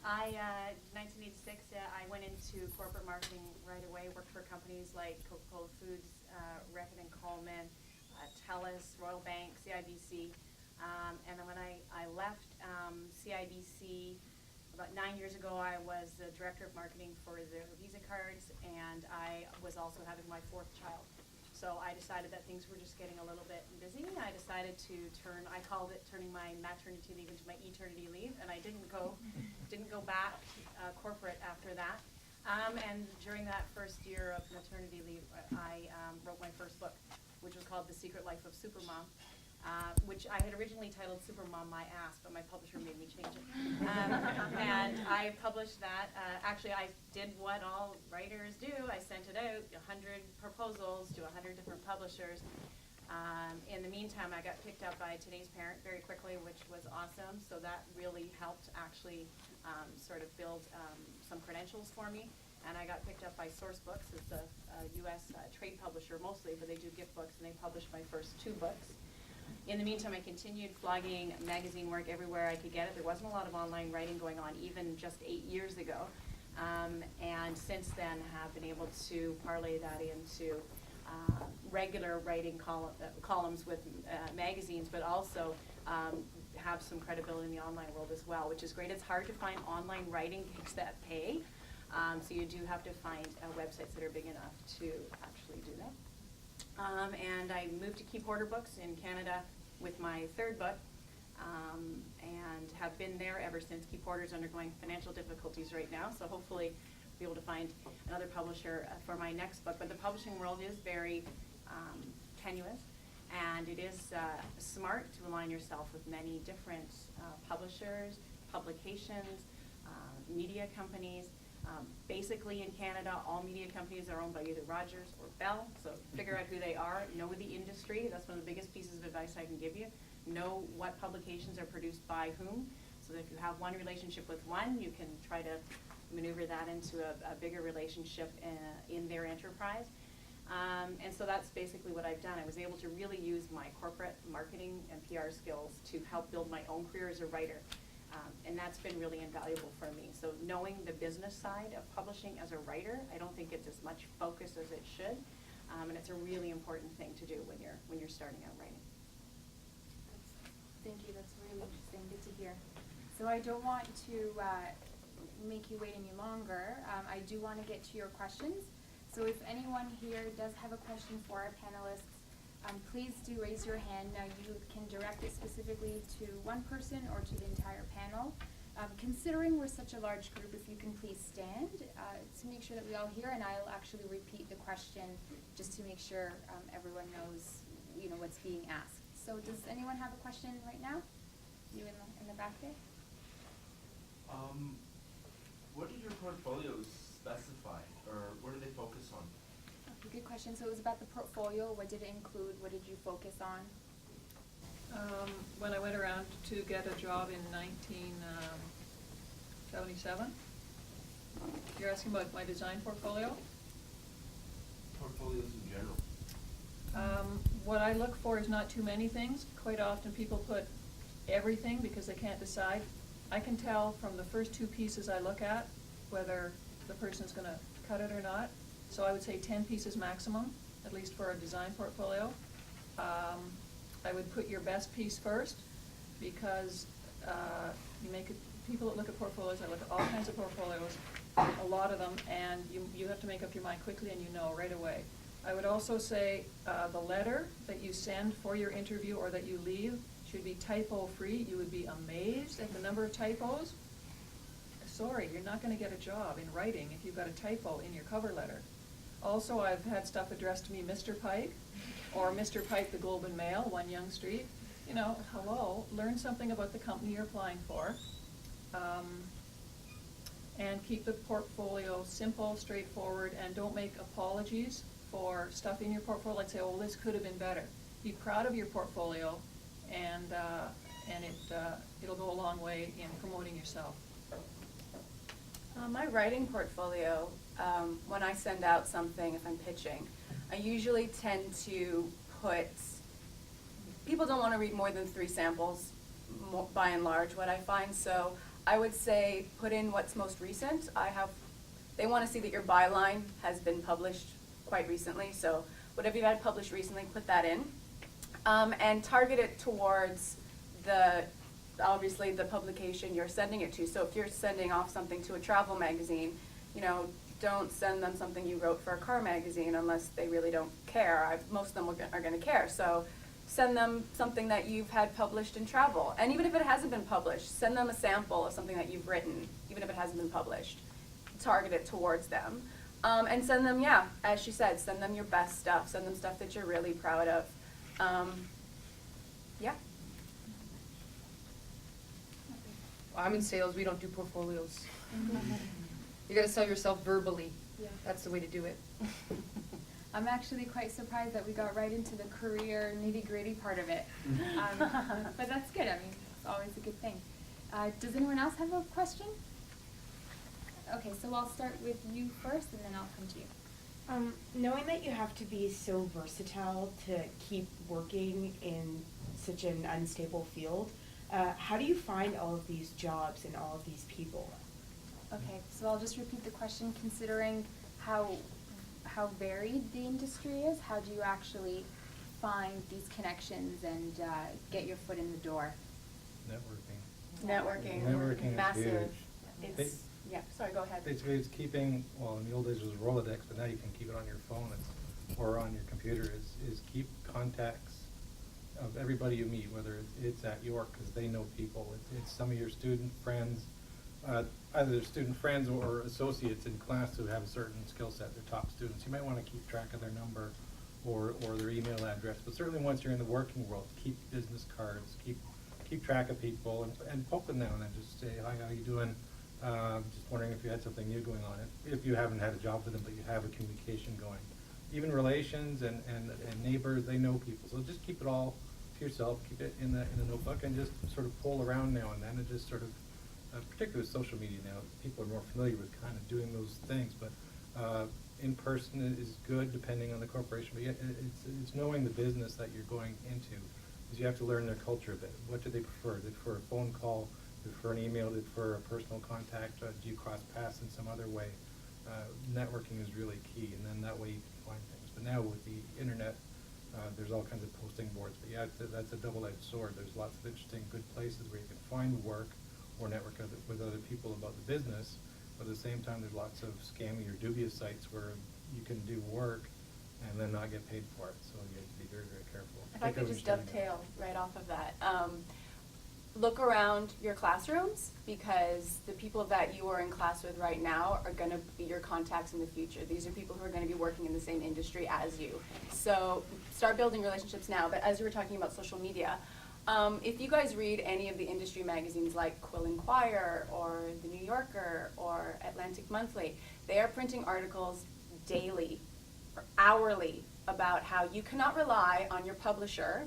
1986, I went into corporate marketing right away, worked for companies like Coca-Cola Foods, Reckitt and Coleman, TELUS, Royal Bank, CIBC. And then when I left CIBC about 9 years ago, I was the director of marketing for the Visa cards, and I was also having my fourth child. So I decided that things were just getting a little bit busy. I decided to I called it turning my maternity leave into my eternity leave, and I didn't go back corporate after that. And during that first year of maternity leave, I wrote my first book, which was called The Secret Life of Supermom, which I had originally titled Supermom My Ass, but my publisher made me change it. And I published that. Actually, I did what all writers do. I sent it out, 100 proposals to 100 different publishers. In the meantime, I got picked up by Today's Parent very quickly, which was awesome. So that really helped actually sort of build some credentials for me. And I got picked up by Source Books. It's a U.S. Trade publisher mostly, but they do gift books, and they published my first 2 books. In the meantime, I continued flogging magazine work everywhere I could get it. There wasn't a lot of online writing going on even just 8 years ago. And since then have been able to parlay that into regular writing columns with magazines, but also have some credibility in the online world as well, which is great. It's hard to find online writing gigs that pay, so you do have to find websites that are big enough to actually do that. And I moved to Key Porter Books in Canada with my 3rd book, and have been there ever since. Key Porter's undergoing financial difficulties right now, so hopefully be able to find another publisher for my next book. But the publishing world is very tenuous, and it is smart to align yourself with many different publishers, publications, media companies. Basically in Canada, all media companies are owned by either Rogers or Bell, so figure out who they are, know the industry. That's one of the biggest pieces of advice I can give you. Know what publications are produced by whom, so that if you have one relationship with one, you can try to maneuver that into a bigger relationship in their enterprise. And so that's basically what I've done. I was able to really use my corporate marketing and PR skills to help build my own career as a writer. And that's been really invaluable for me. So knowing the business side of publishing as a writer, I don't think it's as much focus as it should. And it's a really important thing to do when you're starting out writing. Thank you. That's really interesting. Good to hear. So I don't want to make you wait any longer. I do want to get to your questions. So if anyone here does have a question for our panelists, please do raise your hand. Now you can direct it specifically to one person or to the entire panel. Considering we're such a large group, if you can please stand to make sure that we all hear, and I'll actually repeat the question just to make sure everyone knows, what's being asked. So does anyone have a question right now? You in the back there? What did your portfolios specify, or what do they focus on? Okay, good question. So it was about the portfolio. What did it include? What did you focus on? When I went around to get a job in 1977, you're asking about my design portfolio? Portfolios in general. What I look for is not too many things. Quite often people put everything because they can't decide. I can tell from the first 2 pieces I look at whether the person's going to cut it or not. So I would say 10 pieces maximum, at least for a design portfolio. I would put your best piece first because people that look at portfolios, I look at all kinds of portfolios, a lot of them, and you have to make up your mind quickly and you know right away. I would also say the letter that you send for your interview or that you leave should be typo-free. You would be amazed at the number of typos. Sorry, you're not going to get a job in writing if you've got a typo in your cover letter. Also, I've had stuff addressed to me, Mr. Pike, or Mr. Pike, the Globe and Mail, 1 Yonge Street. Hello, learn something about the company you're applying for. And keep the portfolio simple, straightforward, and don't make apologies for stuff in your portfolio, like say, oh, this could have been better. Be proud of your portfolio, and it'll go a long way in promoting yourself. My writing portfolio, when I send out something, if I'm pitching, I usually tend to put, people don't want to read more than 3 samples, by and large, what I find, so I would say put in what's most recent. They want to see that your byline has been published quite recently, so whatever you've had published recently, put that in. And target it towards obviously the publication you're sending it to. So if you're sending off something to a travel magazine, don't send them something you wrote for a car magazine unless they really don't care. Most of them are going to care. So send them something that you've had published in travel. And even if it hasn't been published, send them a sample of something that you've written, even if it hasn't been published. Target it towards them. And send them, as she said, send them your best stuff. Send them stuff that you're really proud of. Yeah. I'm in sales, we don't do portfolios. You gotta sell yourself verbally. Yeah. That's the way to do it. I'm actually quite surprised that we got right into the career nitty-gritty part of it. But that's good. I mean, it's always a good thing. Does anyone else have a question? Okay, so I'll start with you first, and then I'll come to you. Knowing that you have to be so versatile to keep working in such an unstable field, how do you find all of these jobs and all of these people? Okay, so I'll just repeat the question. Considering how varied the industry is, how do you actually find these connections and get your foot in the door? Networking is Massive. huge. Sorry, go ahead. Basically, it's keeping, well, in the old days it was Rolodex, but now you can keep it on your phone or on your computer, is keep contacts of everybody you meet, whether it's at York, because they know people. It's some of your student friends, either student friends or associates in class who have a certain skill set, they're top students. You might want to keep track of their number or their email address, but certainly once you're in the working world, keep business cards, keep track of people, and poke them now and then, just say, hi, how you doing? Just wondering if you had something new going on. If you haven't had a job with them, but you have a communication going. Even relations and neighbors, they know people. So just keep it all to yourself, keep it in a notebook, and just sort of poll around now and then, and just sort of, particularly with social media now, people are more familiar with kind of doing those things, but in person is good depending on the corporation, but it's knowing the business that you're going into, because you have to learn their culture a bit. What do they prefer? Do they prefer a phone call? Do they prefer an email? Do they prefer a personal contact? Do you cross paths in some other way? Networking is really key, and then that way you can find things. But now with the internet, there's all kinds of posting boards, but that's a double-edged sword. There's lots of interesting, good places where you can find work or network with other people about the business, but at the same time there's lots of scammy or dubious sites where you can do work and then not get paid for it, so you have to be very, very careful. If I could just dovetail right off of that. Look around your classrooms, because the people that you are in class with right now are going to be your contacts in the future. These are people who are going to be working in the same industry as you. So start building relationships now. But as you were talking about social media, if you guys read any of the industry magazines like Quill Inquirer or The New Yorker or Atlantic Monthly, they are printing articles daily or hourly about how you cannot rely on your publisher,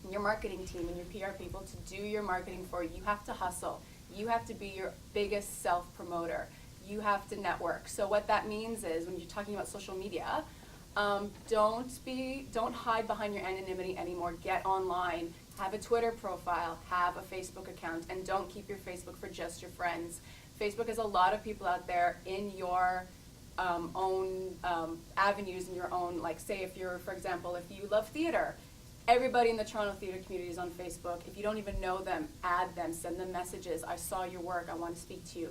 your marketing team, and your PR people to do your marketing for you. You have to hustle. You have to be your biggest self-promoter. You have to network. So what that means is, when you're talking about social media, don't hide behind your anonymity anymore. Get online. Have a Twitter profile. Have a Facebook account. And don't keep your Facebook for just your friends. Facebook has a lot of people out there in your own avenues, in your own, like, say if you're, for example, if you love theater, everybody in the Toronto theater community is on Facebook. If you don't even know them, add them, send them messages. I saw your work, I want to speak to you.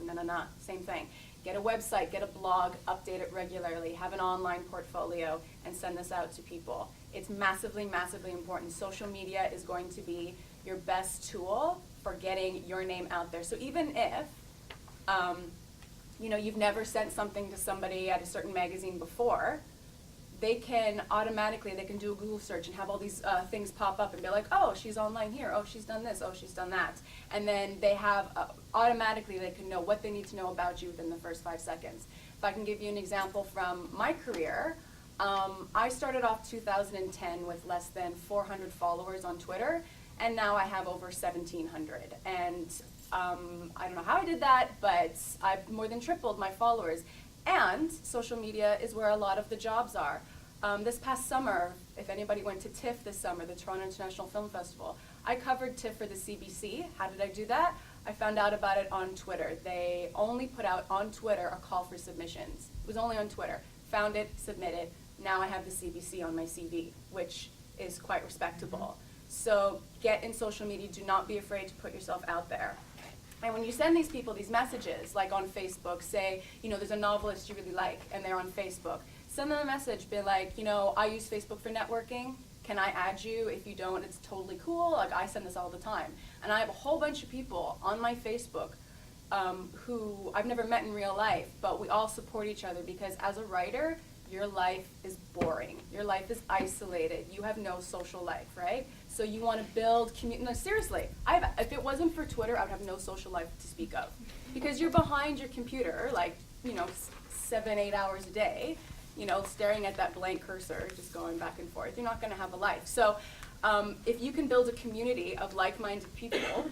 Same thing. Get a website, get a blog, update it regularly, have an online portfolio, and send this out to people. It's massively, massively important. Social media is going to be your best tool for getting your name out there. So even if you've never sent something to somebody at a certain magazine before, they can do a Google search and have all these things pop up and be like, oh, she's online here, oh, she's done this, oh, she's done that. And then they have, automatically they can know what they need to know about you within the first 5 seconds. If I can give you an example from my career, I started off 2010 with less than 400 followers on Twitter, and now I have over 1,700. And I don't know how I did that, but I've more than tripled my followers. And social media is where a lot of the jobs are. This past summer, if anybody went to TIFF this summer, the Toronto International Film Festival, I covered TIFF for the CBC. How did I do that? I found out about it on Twitter. They only put out on Twitter a call for submissions. It was only on Twitter. Found it, submitted. Now I have the CBC on my CV, which is quite respectable. So get in social media. Do not be afraid to put yourself out there. And when you send these people these messages, like on Facebook, say, you know, there's a novelist you really like, and they're on Facebook. Send them a message, be like, you know, I use Facebook for networking. Can I add you? If you don't, it's totally cool. Like, I send this all the time. And I have a whole bunch of people on my Facebook who I've never met in real life, but we all support each other because as a writer, your life is boring. Your life is isolated. You have no social life, right? So you want to build community. No, seriously, if it wasn't for Twitter, I would have no social life to speak of. Because you're behind your computer, like, you know, 7-8 hours a day, you know, staring at that blank cursor, just going back and forth. You're not going to have a life. So if you can build a community of like-minded people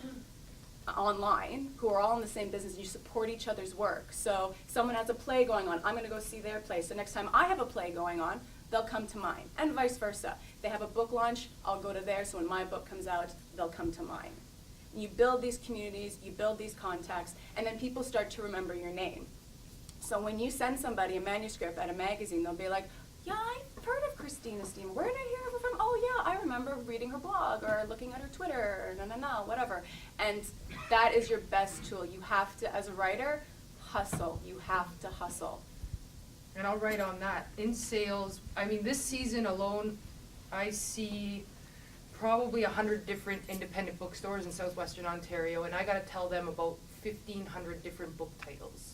online who are all in the same business, and you support each other's work. So someone has a play going on, I'm going to go see their play. So next time I have a play going on, they'll come to mine, and vice versa. They have a book launch, I'll go to theirs, so when my book comes out, they'll come to mine. You build these communities, you build these contacts, and then people start to remember your name. So when you send somebody a manuscript at a magazine, they'll be like, yeah, I've heard of Christina Estima. Where did I hear of her from? Oh yeah, I remember reading her blog or looking at her Twitter or whatever. And that is your best tool. You have to, as a writer, hustle. You have to hustle. And I'll write on that. In sales, I mean, this season alone, I see probably 100 different independent bookstores in southwestern Ontario, and I gotta tell them about 1,500 different book titles.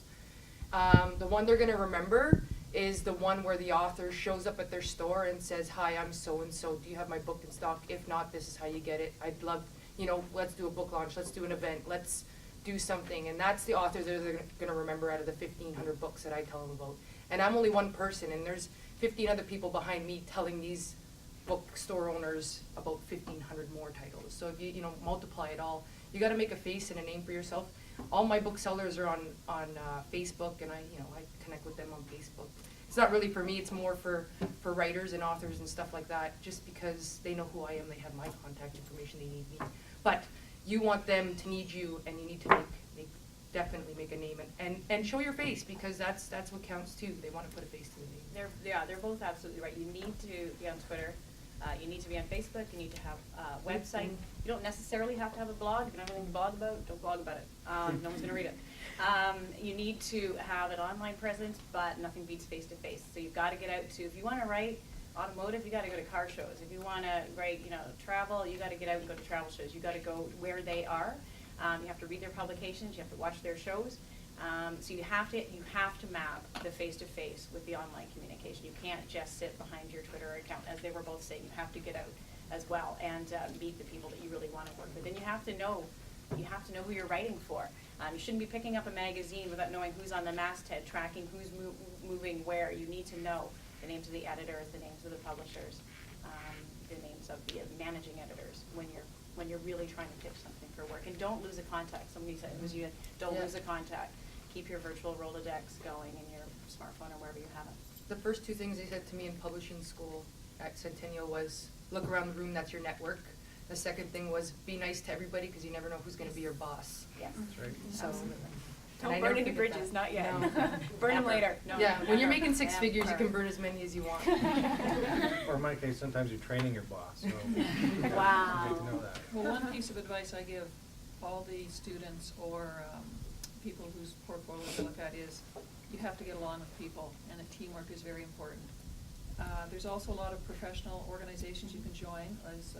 The one they're gonna remember is the one where the author shows up at their store and says, hi, I'm so-and-so, do you have my book in stock? If not, this is how you get it. I'd love, you know, let's do a book launch, let's do an event, let's do something. And that's the authors that they're gonna remember out of the 1,500 books that I tell them about. And I'm only one person, and there's 15 other people behind me telling these bookstore owners about 1,500 more titles. So if you know, multiply it all, you gotta make a face and a name for yourself. All my booksellers are on Facebook, and I connect with them on Facebook. It's not really for me, it's more for writers and authors and stuff like that, just because they know who I am, they have my contact information, they need me. But you want them to need you, and you need to definitely make a name and show your face, because that's what counts too. They want to put a face to the name. They're both absolutely right. You need to be on Twitter. You need to be on Facebook. You need to have a website. You don't necessarily have to have a blog. If you don't have anything to blog about, don't blog about it. No one's going to read it. You need to have an online presence, but nothing beats face-to-face. So you've got to get out to, if you want to write automotive, you got to go to car shows. If you want to write, travel, you got to get out and go to travel shows. You got to go where they are. You have to read their publications. You have to watch their shows. So you have to map the face-to-face with the online communication. You can't just sit behind your Twitter account, as they were both saying. You have to get out as well and meet the people that you really want to work with. And you have to know who you're writing for. You shouldn't be picking up a magazine without knowing who's on the masthead, tracking who's moving where. You need to know the names of the editors, the names of the publishers, the names of the managing editors when you're really trying to pitch something for work. And don't lose a contact. Somebody said it was you. Don't lose a contact. Keep your virtual Rolodex going in your smartphone or wherever you have it. The first two things they said to me in publishing school at Centennial was, look around the room, that's your network. The second thing was, be nice to everybody, because you never know who's going to be your boss. Yes. That's right. So, Absolutely. and I Don't never burn any forget bridges, that. not yet. No. Burn them Never. later. No, Yeah, when you're never. making six figures, you Never. can burn as many as you want. Or in my case, sometimes you're training your boss, so. Wow. You get to know that. Well, one piece of advice I give all the students or people whose portfolios I look at is you have to get along with people, and that teamwork is very important. There's also a lot of professional organizations you can join, as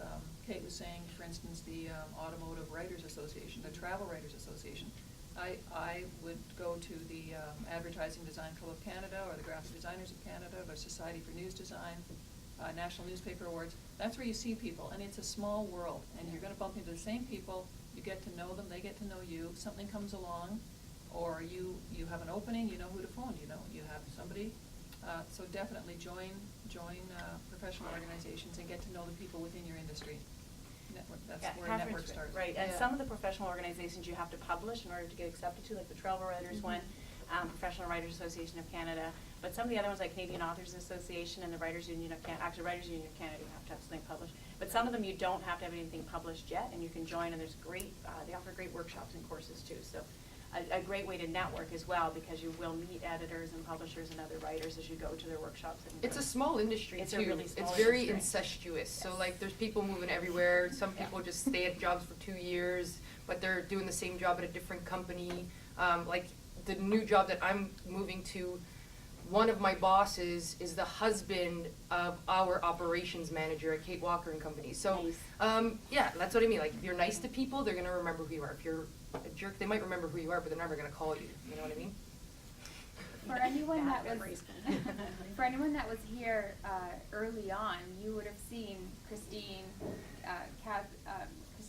Kate was saying, for instance, the Automotive Writers Association, the Travel Writers Association. I would go to the Advertising Design Club of Canada, or the Graphic Designers of Canada, the Society for News Design, National Newspaper Awards. That's where you see people, and it's a small world, and you're going to bump into the same people. You get to know them, they get to know you. Something comes along, or you have an opening, you know who to phone, you have somebody. So definitely join professional organizations and get to know the people within your industry. Network, that's where a network starts. Right, and Yeah. some of the professional organizations you have to publish in order to get accepted to, like the Travel Writers one. Professional Writers Association of Canada. But some of the other ones, like Canadian Authors Association and the Writers Union of Canada, actually Writers Union of Canada, you have to have something published. But some of them you don't have to have anything published yet, and you can join, and there's great, they offer great workshops and courses too. So a great way to network as well, because you will meet editors and publishers and other writers as you go to their workshops. And It's a small industry It's too. a really small It's very industry. incestuous. So Yes. like there's people moving everywhere. Some Yeah. people just stay at jobs for 2 years, but they're doing the same job at a different company. Like the new job that I'm moving to, one of my bosses is the husband of our operations manager at Kate Walker and Company. So, Nice. yeah, that's what I mean. Like, if you're nice to people, they're gonna remember who you are. If you're a jerk, they might remember who you are, but they're never gonna call you. You know what I mean? For anyone Bad that was, memories. for anyone that was here early on, you would have seen Christine,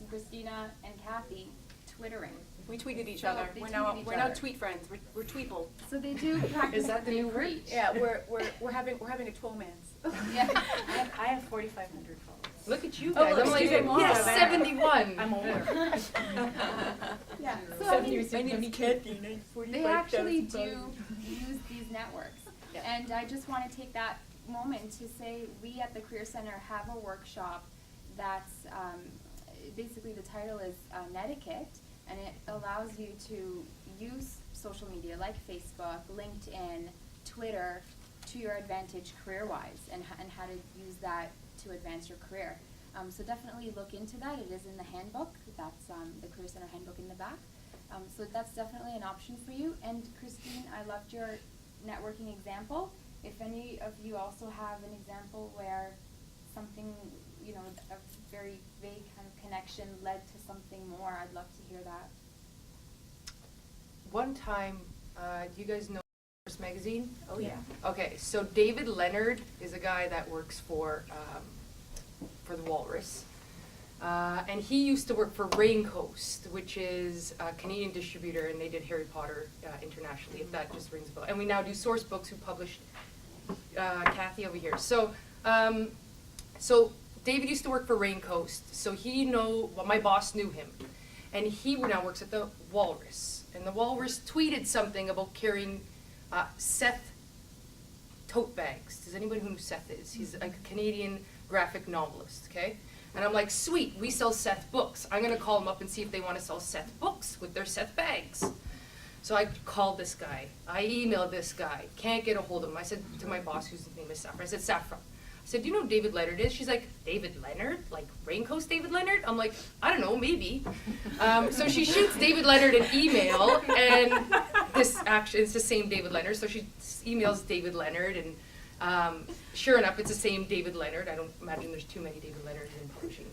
Christina, and Kathy twittering. We tweeted each So other. they We're tweeted now each we're now other. tweet friends. We're tweeple. So they do practice that the what they new word? preach. Yeah, we're having a twomance. Yeah. I have 4,500 followers. Look at you Oh, guys. I'm like, excuse me, yes, more. 71. I'm older. Yeah. So I mean, Kathy, they actually do use these networks. Yeah. And I just want to take that moment to say we at the Career Center have a workshop that's basically the title is Netiquette, and it allows you to use social media like Facebook, LinkedIn, Twitter to your advantage career-wise, and how to use that to advance your career. So definitely look into that. It is in the handbook. That's the Career Center handbook in the back. So that's definitely an option for you. And Christine, I loved your networking example. If any of you also have an example where something, you know, a very vague kind of connection led to something more, I'd love to hear that. One time, do you guys know Novelist magazine? Oh, yeah. Okay, so David Leonard is a guy that works for the Walrus. And he used to work for Raincoast, which is a Canadian distributor, and they did Harry Potter internationally, if that just rings a bell. And we now do Source Books, who published Kathy over here. So, so David used to work for Raincoast, so my boss knew him. And he now works at the Walrus. And the Walrus tweeted something about carrying Seth tote bags. Does anybody know who Seth is? He's a Canadian graphic novelist, okay? And I'm like, sweet, we sell Seth books. I'm gonna call them up and see if they wanna sell Seth books with their Seth bags. So I called this guy, I emailed this guy, can't get a hold of him. I said to my boss, whose name is Saffron, I said, Saffron, I said, do you know who David Leonard is? She's like, David Leonard? Like Raincoast David Leonard? I'm like, I don't know, maybe. So she shoots David Leonard an email, and it's the same David Leonard, so she emails David Leonard, and sure enough, it's the same David Leonard. I don't imagine there's too many David Leonards in publishing.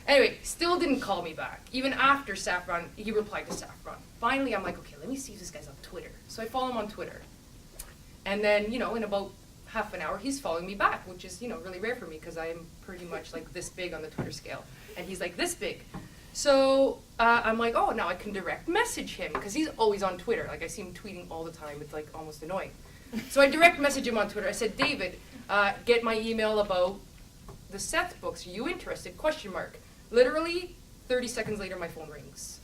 Anyway, still didn't call me back. Even after Saffron, he replied to Saffron. Finally, I'm like, okay, let me see if this guy's on Twitter. So I follow him on Twitter. And then, you know, in about half an hour, he's following me back, which is, you know, really rare for me because I'm pretty much like this big on the Twitter scale. And he's like this big. So I'm like, oh, now I can direct message him because he's always on Twitter. Like I see him tweeting all the time. It's like almost annoying. So I direct message him on Twitter. I said, David, get my email about the Seth books. Are you interested? Question mark. Literally 30 seconds later, my phone rings.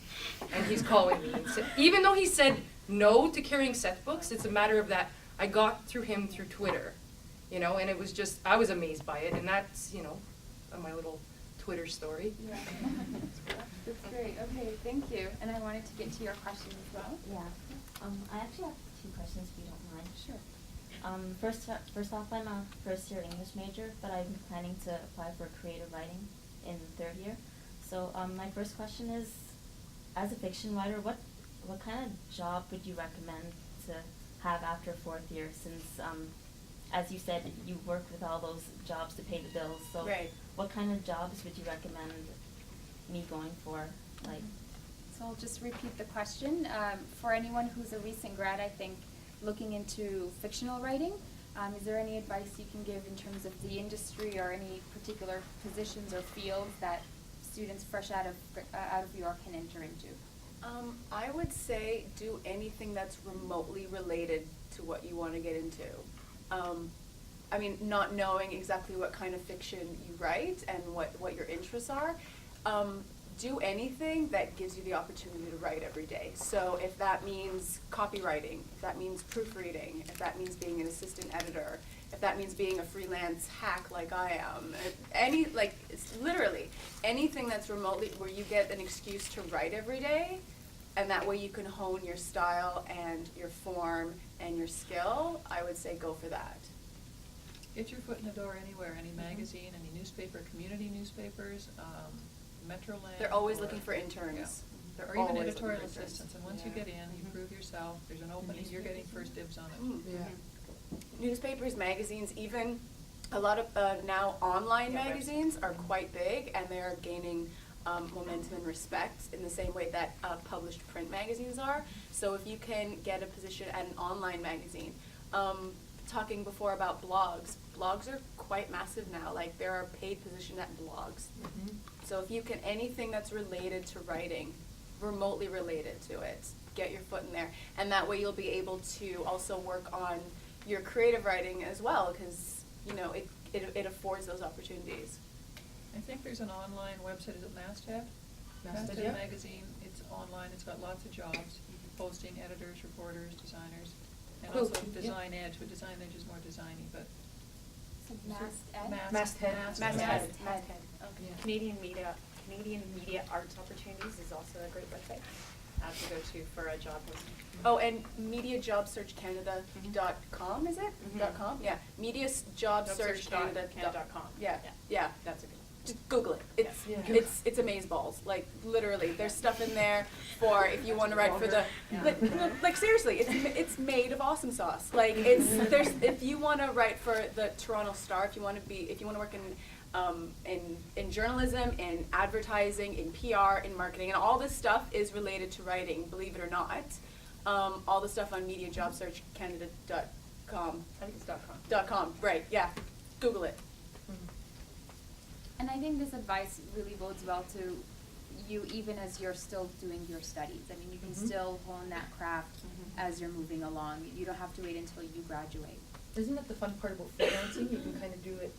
And he's calling me. And even though he said no to carrying Seth books, it's a matter of that I got through him through Twitter. You know, and it was just, I was amazed by it. And that's, you know, my little Twitter story. Yeah. That's great. Okay, thank you. And I wanted to get to your question as well. Yeah. I actually have 2 questions if you don't mind. Sure. First off, I'm a first-year English major, but I'm planning to apply for creative writing in 3rd year. So my first question is, as a fiction writer, what kind of job would you recommend to have after 4th year? Since, as you said, you work with all those jobs to pay the bills. So Right. what kind of jobs would you recommend me going for? Like, So I'll just repeat the question. For anyone who's a recent grad, I think, looking into fictional writing, is there any advice you can give in terms of the industry or any particular positions or fields that students fresh out of York can enter into? I would say do anything that's remotely related to what you want to get into. I mean, not knowing exactly what kind of fiction you write and what your interests are, do anything that gives you the opportunity to write every day. So if that means copywriting, if that means proofreading, if that means being an assistant editor, if that means being a freelance hack like I am, it's literally anything that's remotely where you get an excuse to write every day, and that way you can hone your style and your form and your skill, I would say go for that. Get your foot in the door anywhere, any magazine, any newspaper, community newspapers, Metroland. They're always or- looking for interns. Or even Always editorial looking for interns. assistants, and once you Yeah. get in, you prove yourself, there's an opening, you're getting first dibs on it. Yeah. Newspapers, magazines, even a lot of now online Yeah, magazines are quite big, and they are gaining momentum and respect in the same way that published print magazines are. So if you can get a position at an online magazine, talking before about blogs are quite massive now. Like there are paid positions at blogs. So if you can, anything that's related to writing, remotely related to it, get your foot in there. And that way you'll be able to also work on your creative writing as well, because, you know, it affords those opportunities. I think there's an online website, is it Masthead? Masthead, yeah. Magazine, it's online, it's got lots of jobs, posting editors, reporters, designers, and Cool. also Yeah. Design Edge, but Design Edge is more designy, but. So Masthead? Masthead. Masthead. Yeah. Canadian Media Arts Opportunities is also a great website to go to for a job posting. Oh, and mediajobsearchcanada.com, is it? Mhm. .com? Yeah. Mediajobsearchcanada.com. Yeah, yeah. That's a good. Just Google it. It's Yeah. it's amazeballs. Like literally, there's stuff in there for if you want to write for the like seriously, it's made of awesome sauce. Like there's if you want to write for the Toronto Star, if you want to work in journalism, in advertising, in PR, in marketing, and all this stuff is related to writing. Believe it or not, all the stuff on mediajobsearchcanada.com. I think it's .com. .com. Right? Yeah. Google it. And I think this advice really bodes well to you even as you're still doing your studies. I mean, you can still hone that craft as you're moving along. You don't have to wait until you graduate. Isn't that the fun part about freelancing? You can kind of do it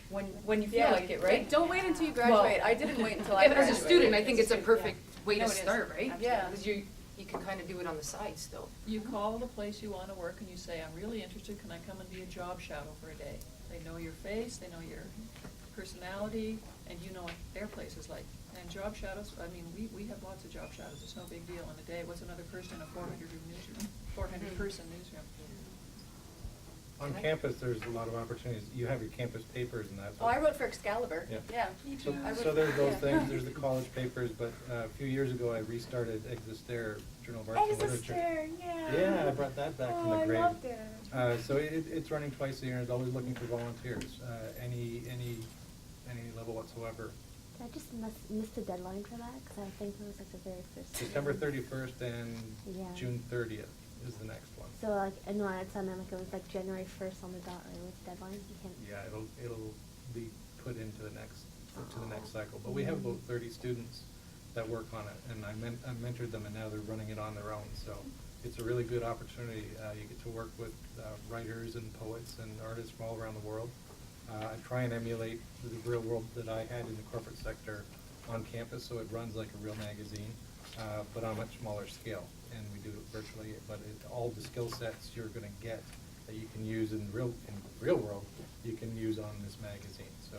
when you feel Yeah. like it, right? Don't wait until you Well, graduate. I didn't wait until I Yeah, graduated. as a student, I think it's a perfect way No, to it is. start, right? Yeah. Because you can kind of do it on the side still. You call the place you want to work and you say, I'm really interested, can I come and be a job shadow for a day? They know your face, they know your personality, and you know what their place is like. And job shadows, I mean, we have lots of job shadows, it's no big deal in a day. What's another person in a 400 person newsroom? On campus, there's a lot of opportunities. You have your campus papers and that. Oh, I wrote for Excalibur. Yeah. Me So, too. I wrote so there's for- those yeah. things, there's the college papers, but a few years ago, I restarted Existare, Journal of Arts and Literature. Existare, yeah. Yeah, I brought that back from the I grave. loved it. So it's running twice a year, and it's always looking for volunteers, any level whatsoever. I just missed the deadline for that because I think it was like the very first. September 31st and Yeah. June 30th is the next one. So like, no, it's on like it was like January 1st on the dot, right, with the deadline. You can't. Yeah, it'll be put into the next cycle. But we have about 30 students that work on it, and I mentored them, and now they're running it on their own. So it's a really good opportunity. You get to work with writers and poets and artists from all around the world. I try and emulate the real world that I had in the corporate sector on campus, so it runs like a real magazine, but on a much smaller scale. And we do it virtually, but all the skill sets you're going to get that you can use in real world, you can use on this magazine. So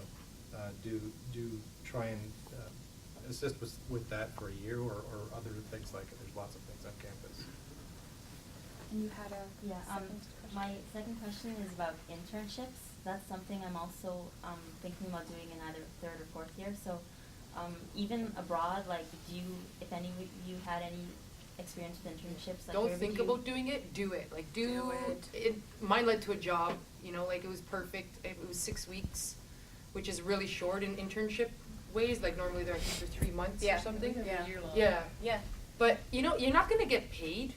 do try and assist with that for a year or other things like it. There's lots of things on campus. And you had a second question? My second question is about internships. That's something I'm also thinking about doing in either third or fourth year. So even abroad, like, if any of you had any experience with internships? Like, Don't where think would you- about doing it, do it. Like, Do it. Mine led to a job, like it was perfect. It was 6 weeks, which is really short in internship ways. Like normally they're for 3 months Yeah. or something. Yeah. Yeah. Yeah. But, you're not gonna get paid.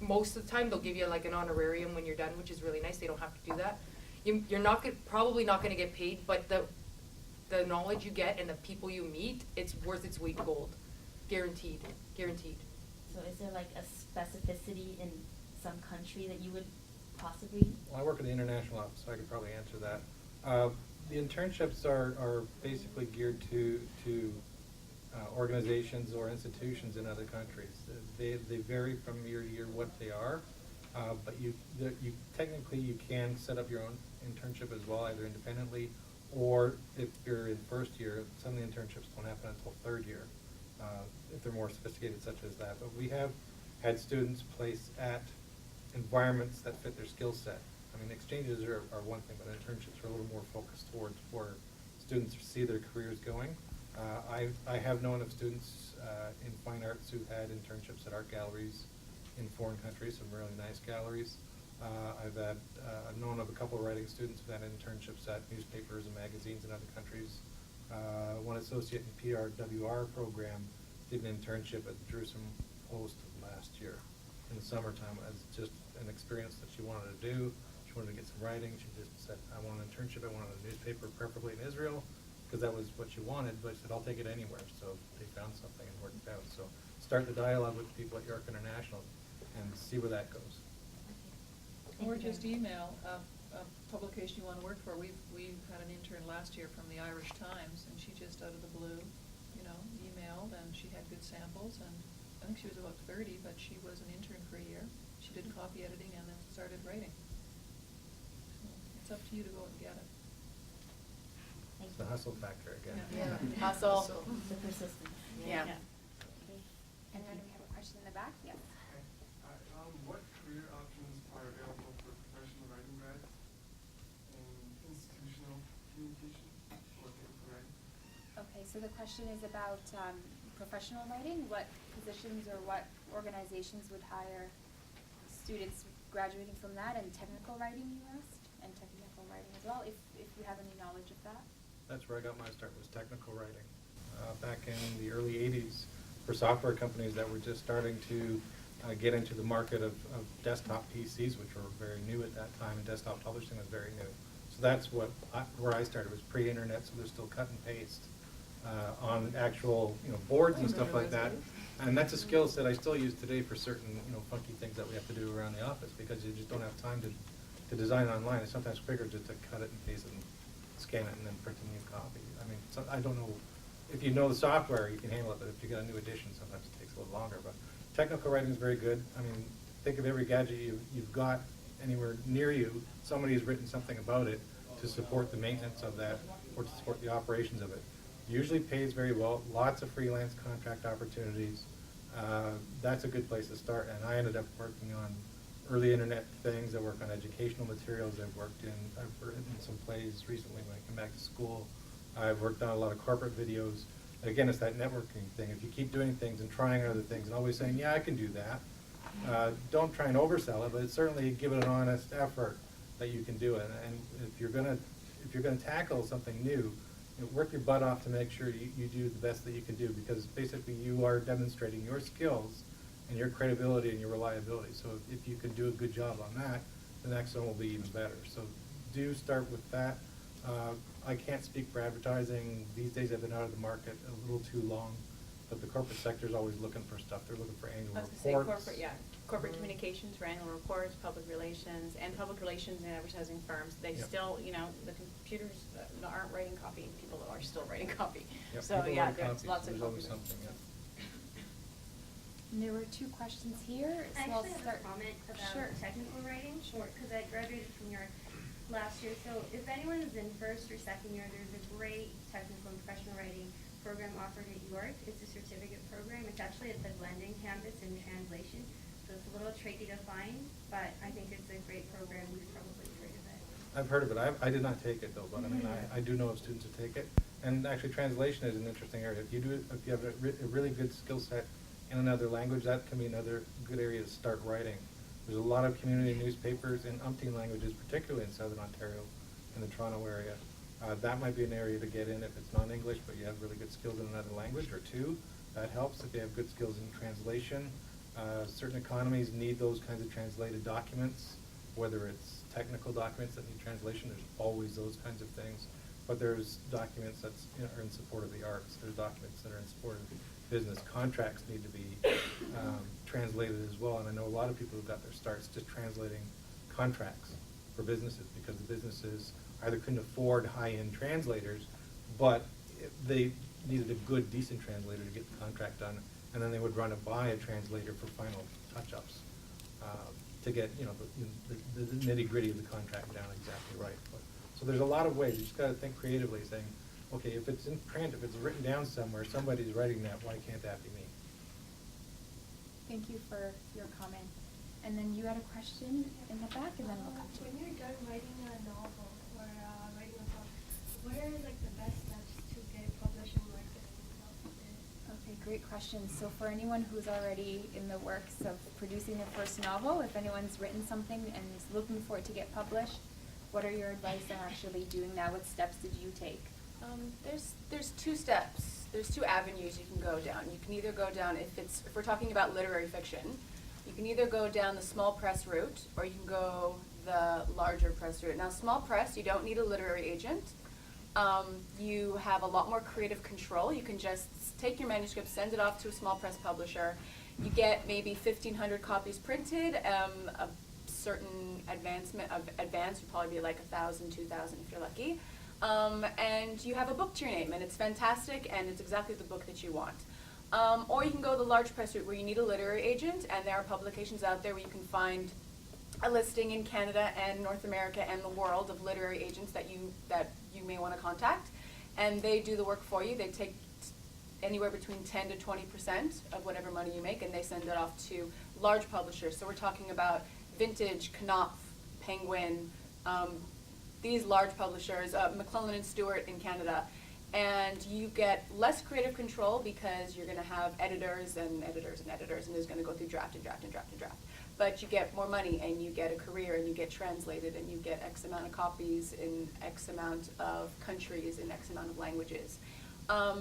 Most of the time, they'll give you like an honorarium when you're done, which is really nice. They don't have to do that. You're probably not gonna get paid, but the knowledge you get and the people you meet, it's worth its weight in gold. Guaranteed. So is there like a specificity in some country that you would possibly? Well, I work at the international office, so I could probably answer that. The internships are basically geared to organizations or institutions in other countries. They vary from year to year what they are, but you technically you can set up your own internship as well, either independently or if you're in first year. Some of the internships don't happen until third year, if they're more sophisticated such as that. But we have had students placed at environments that fit their skill set. I mean, exchanges are one thing, but internships are a little more focused towards where students see their careers going. I have known of students in fine arts who had internships at art galleries in foreign countries, some really nice galleries. I've known of a couple of writing students who had internships at newspapers and magazines in other countries. One associate in PRWR program did an internship at the Jerusalem Post last year in the summertime as just an experience that she wanted to do. She wanted to get some writing. She just said, I want an internship. I wanted a newspaper, preferably in Israel, because that was what she wanted. But she said, I'll take it anywhere. So they found something and worked it out. So start the dialogue with people at York International and see where that goes. Thank Or you just very much. email a publication you want to work for. We've had an intern last year from the Irish Times, and she just out of the blue, emailed, and she had good samples, and I think she was about 30, but she was an intern for a year. She did copy editing and then started writing. So it's up to you to go out and get it. Thank It's the you. hustle factor again. Yeah. Hustle. The persistence. Yeah. Okay. And then we have a question in the back, yes. What career options are available for professional writing grads in institutional communication or technical writing? Okay, so the question is about professional writing. What positions or what organizations would hire students graduating from that, and technical writing, you asked, and technical writing as well, if you have any knowledge of that? That's where I got my start, was technical writing. Back in the early 80s, for software companies that were just starting to get into the market of desktop PCs, which were very new at that time, and desktop publishing was very new. So that's where I started, was pre-internet, so there's still cut and paste on actual boards and stuff like that. And that's a skill set I still use today for certain funky things that we have to do around the office, because you just don't have time to design online. It's sometimes quicker just to cut it and paste it and scan it and then print a new copy. I mean, I don't know, if you know the software, you can handle it, but if you get a new edition, sometimes it takes a little longer. But technical writing is very good. I mean, think of every gadget you've got anywhere near you, somebody has written something about it to support the maintenance of that or to support the operations of it. Usually pays very well, lots of freelance contract opportunities. That's a good place to start. And I ended up working on early internet things. I work on educational materials. I've written some plays recently when I came back to school. I've worked on a lot of corporate videos. And again, it's that networking thing. If you keep doing things and trying other things and always saying, yeah, I can do that, don't try and oversell it, but certainly give it an honest effort that you can do it. And if you're gonna tackle something new, work your butt off to make sure you do the best that you can do, because basically you are demonstrating your skills and your credibility and your reliability. So if you can do a good job on that, the next one will be even better. So do start with that. I can't speak for advertising. These days I've been out of the market a little too long, but the corporate sector is always looking for stuff. They're looking for annual I was reports. gonna say corporate communications for annual reports, public relations, and public relations and advertising firms. They Yep. still, the computers aren't writing copy, people are still writing copy. Yep, So, people yeah, write there's copies, lots of there's always computers. something, yeah. And there were two questions here, so I I'll actually have start. a comment about Sure. technical writing, Sure. because I graduated from York last year. So if anyone is in first or second year, there's a great technical and professional writing program offered at York. It's a certificate program. It's actually at the Glendon campus in translation. So it's a little tricky to find, but I think it's a great program. We've probably heard of it. I've heard of it. I did not take it though, but I mean, I do know of students who take it. And actually, translation is an interesting area. If you have a really good skill set in another language, that can be another good area to start writing. There's a lot of community newspapers in umpteen languages, particularly in Southern Ontario, in the Toronto area. That might be an area to get in if it's non-English, but you have really good skills in another language or two. That helps if you have good skills in translation. Certain economies need those kinds of translated documents, whether it's technical documents that need translation. There's always those kinds of things. But there's documents that are in support of the arts. There's documents that are in support of business. Contracts need to be translated as well. And I know a lot of people who got their starts just translating contracts for businesses, because the businesses either couldn't afford high-end translators, but they needed a good, decent translator to get the contract done, and then they would run it by a translator for final touch-ups, to get, the nitty-gritty of the contract down exactly right. But, so there's a lot of ways. You just gotta think creatively, saying, okay, if it's in print, if it's written down somewhere, somebody's writing that, why can't that be me? Thank you for your comment. And then you had a question in the back, and then we'll come to you. When you're done writing a novel or writing a book, what are like the best steps to get it published and marketed and stuff? Okay, great question. So for anyone who's already in the works of producing their first novel, if anyone's written something and is looking for it to get published, what are your advice on actually doing that? What steps did you take? There's two steps. There's two avenues you can go down. You can either go down, if we're talking about literary fiction, you can either go down the small press route, or you can go the larger press route. Now, small press, you don't need a literary agent. You have a lot more creative control. You can just take your manuscript, send it off to a small press publisher. You get maybe 1,500 copies printed. A certain advance would probably be like 1,000, 2,000 if you're lucky. And you have a book to your name, and it's fantastic, and it's exactly the book that you want. Or you can go the large press route, where you need a literary agent, and there are publications out there where you can find a listing in Canada and North America and the world of literary agents that you may want to contact, and they do the work for you. They take anywhere between 10 to 20% of whatever money you make, and they send it off to large publishers. So we're talking about Vintage, Knopf, Penguin, these large publishers, McClellan and Stewart in Canada. And you get less creative control because you're going to have editors and editors and editors, and it's going to go through draft and draft and draft and draft. But you get more money, and you get a career, and you get translated, and you get X amount of copies in X amount of countries in X amount of languages.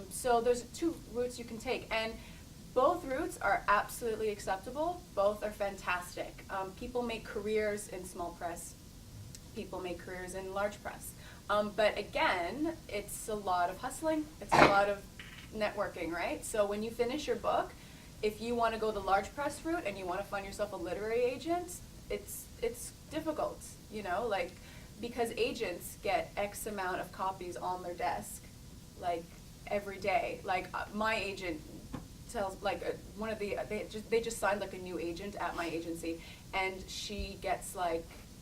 So there's two routes you can take, and both routes are absolutely acceptable. Both are fantastic. People make careers in small press. People make careers in large press. But again, it's a lot of hustling. It's a lot of networking, right? So when you finish your book, if you want to go the large press route and you want to find yourself a literary agent, it's difficult, because agents get X amount of copies on their desk, every day. My agent tells, they just signed a new agent at my agency, and she gets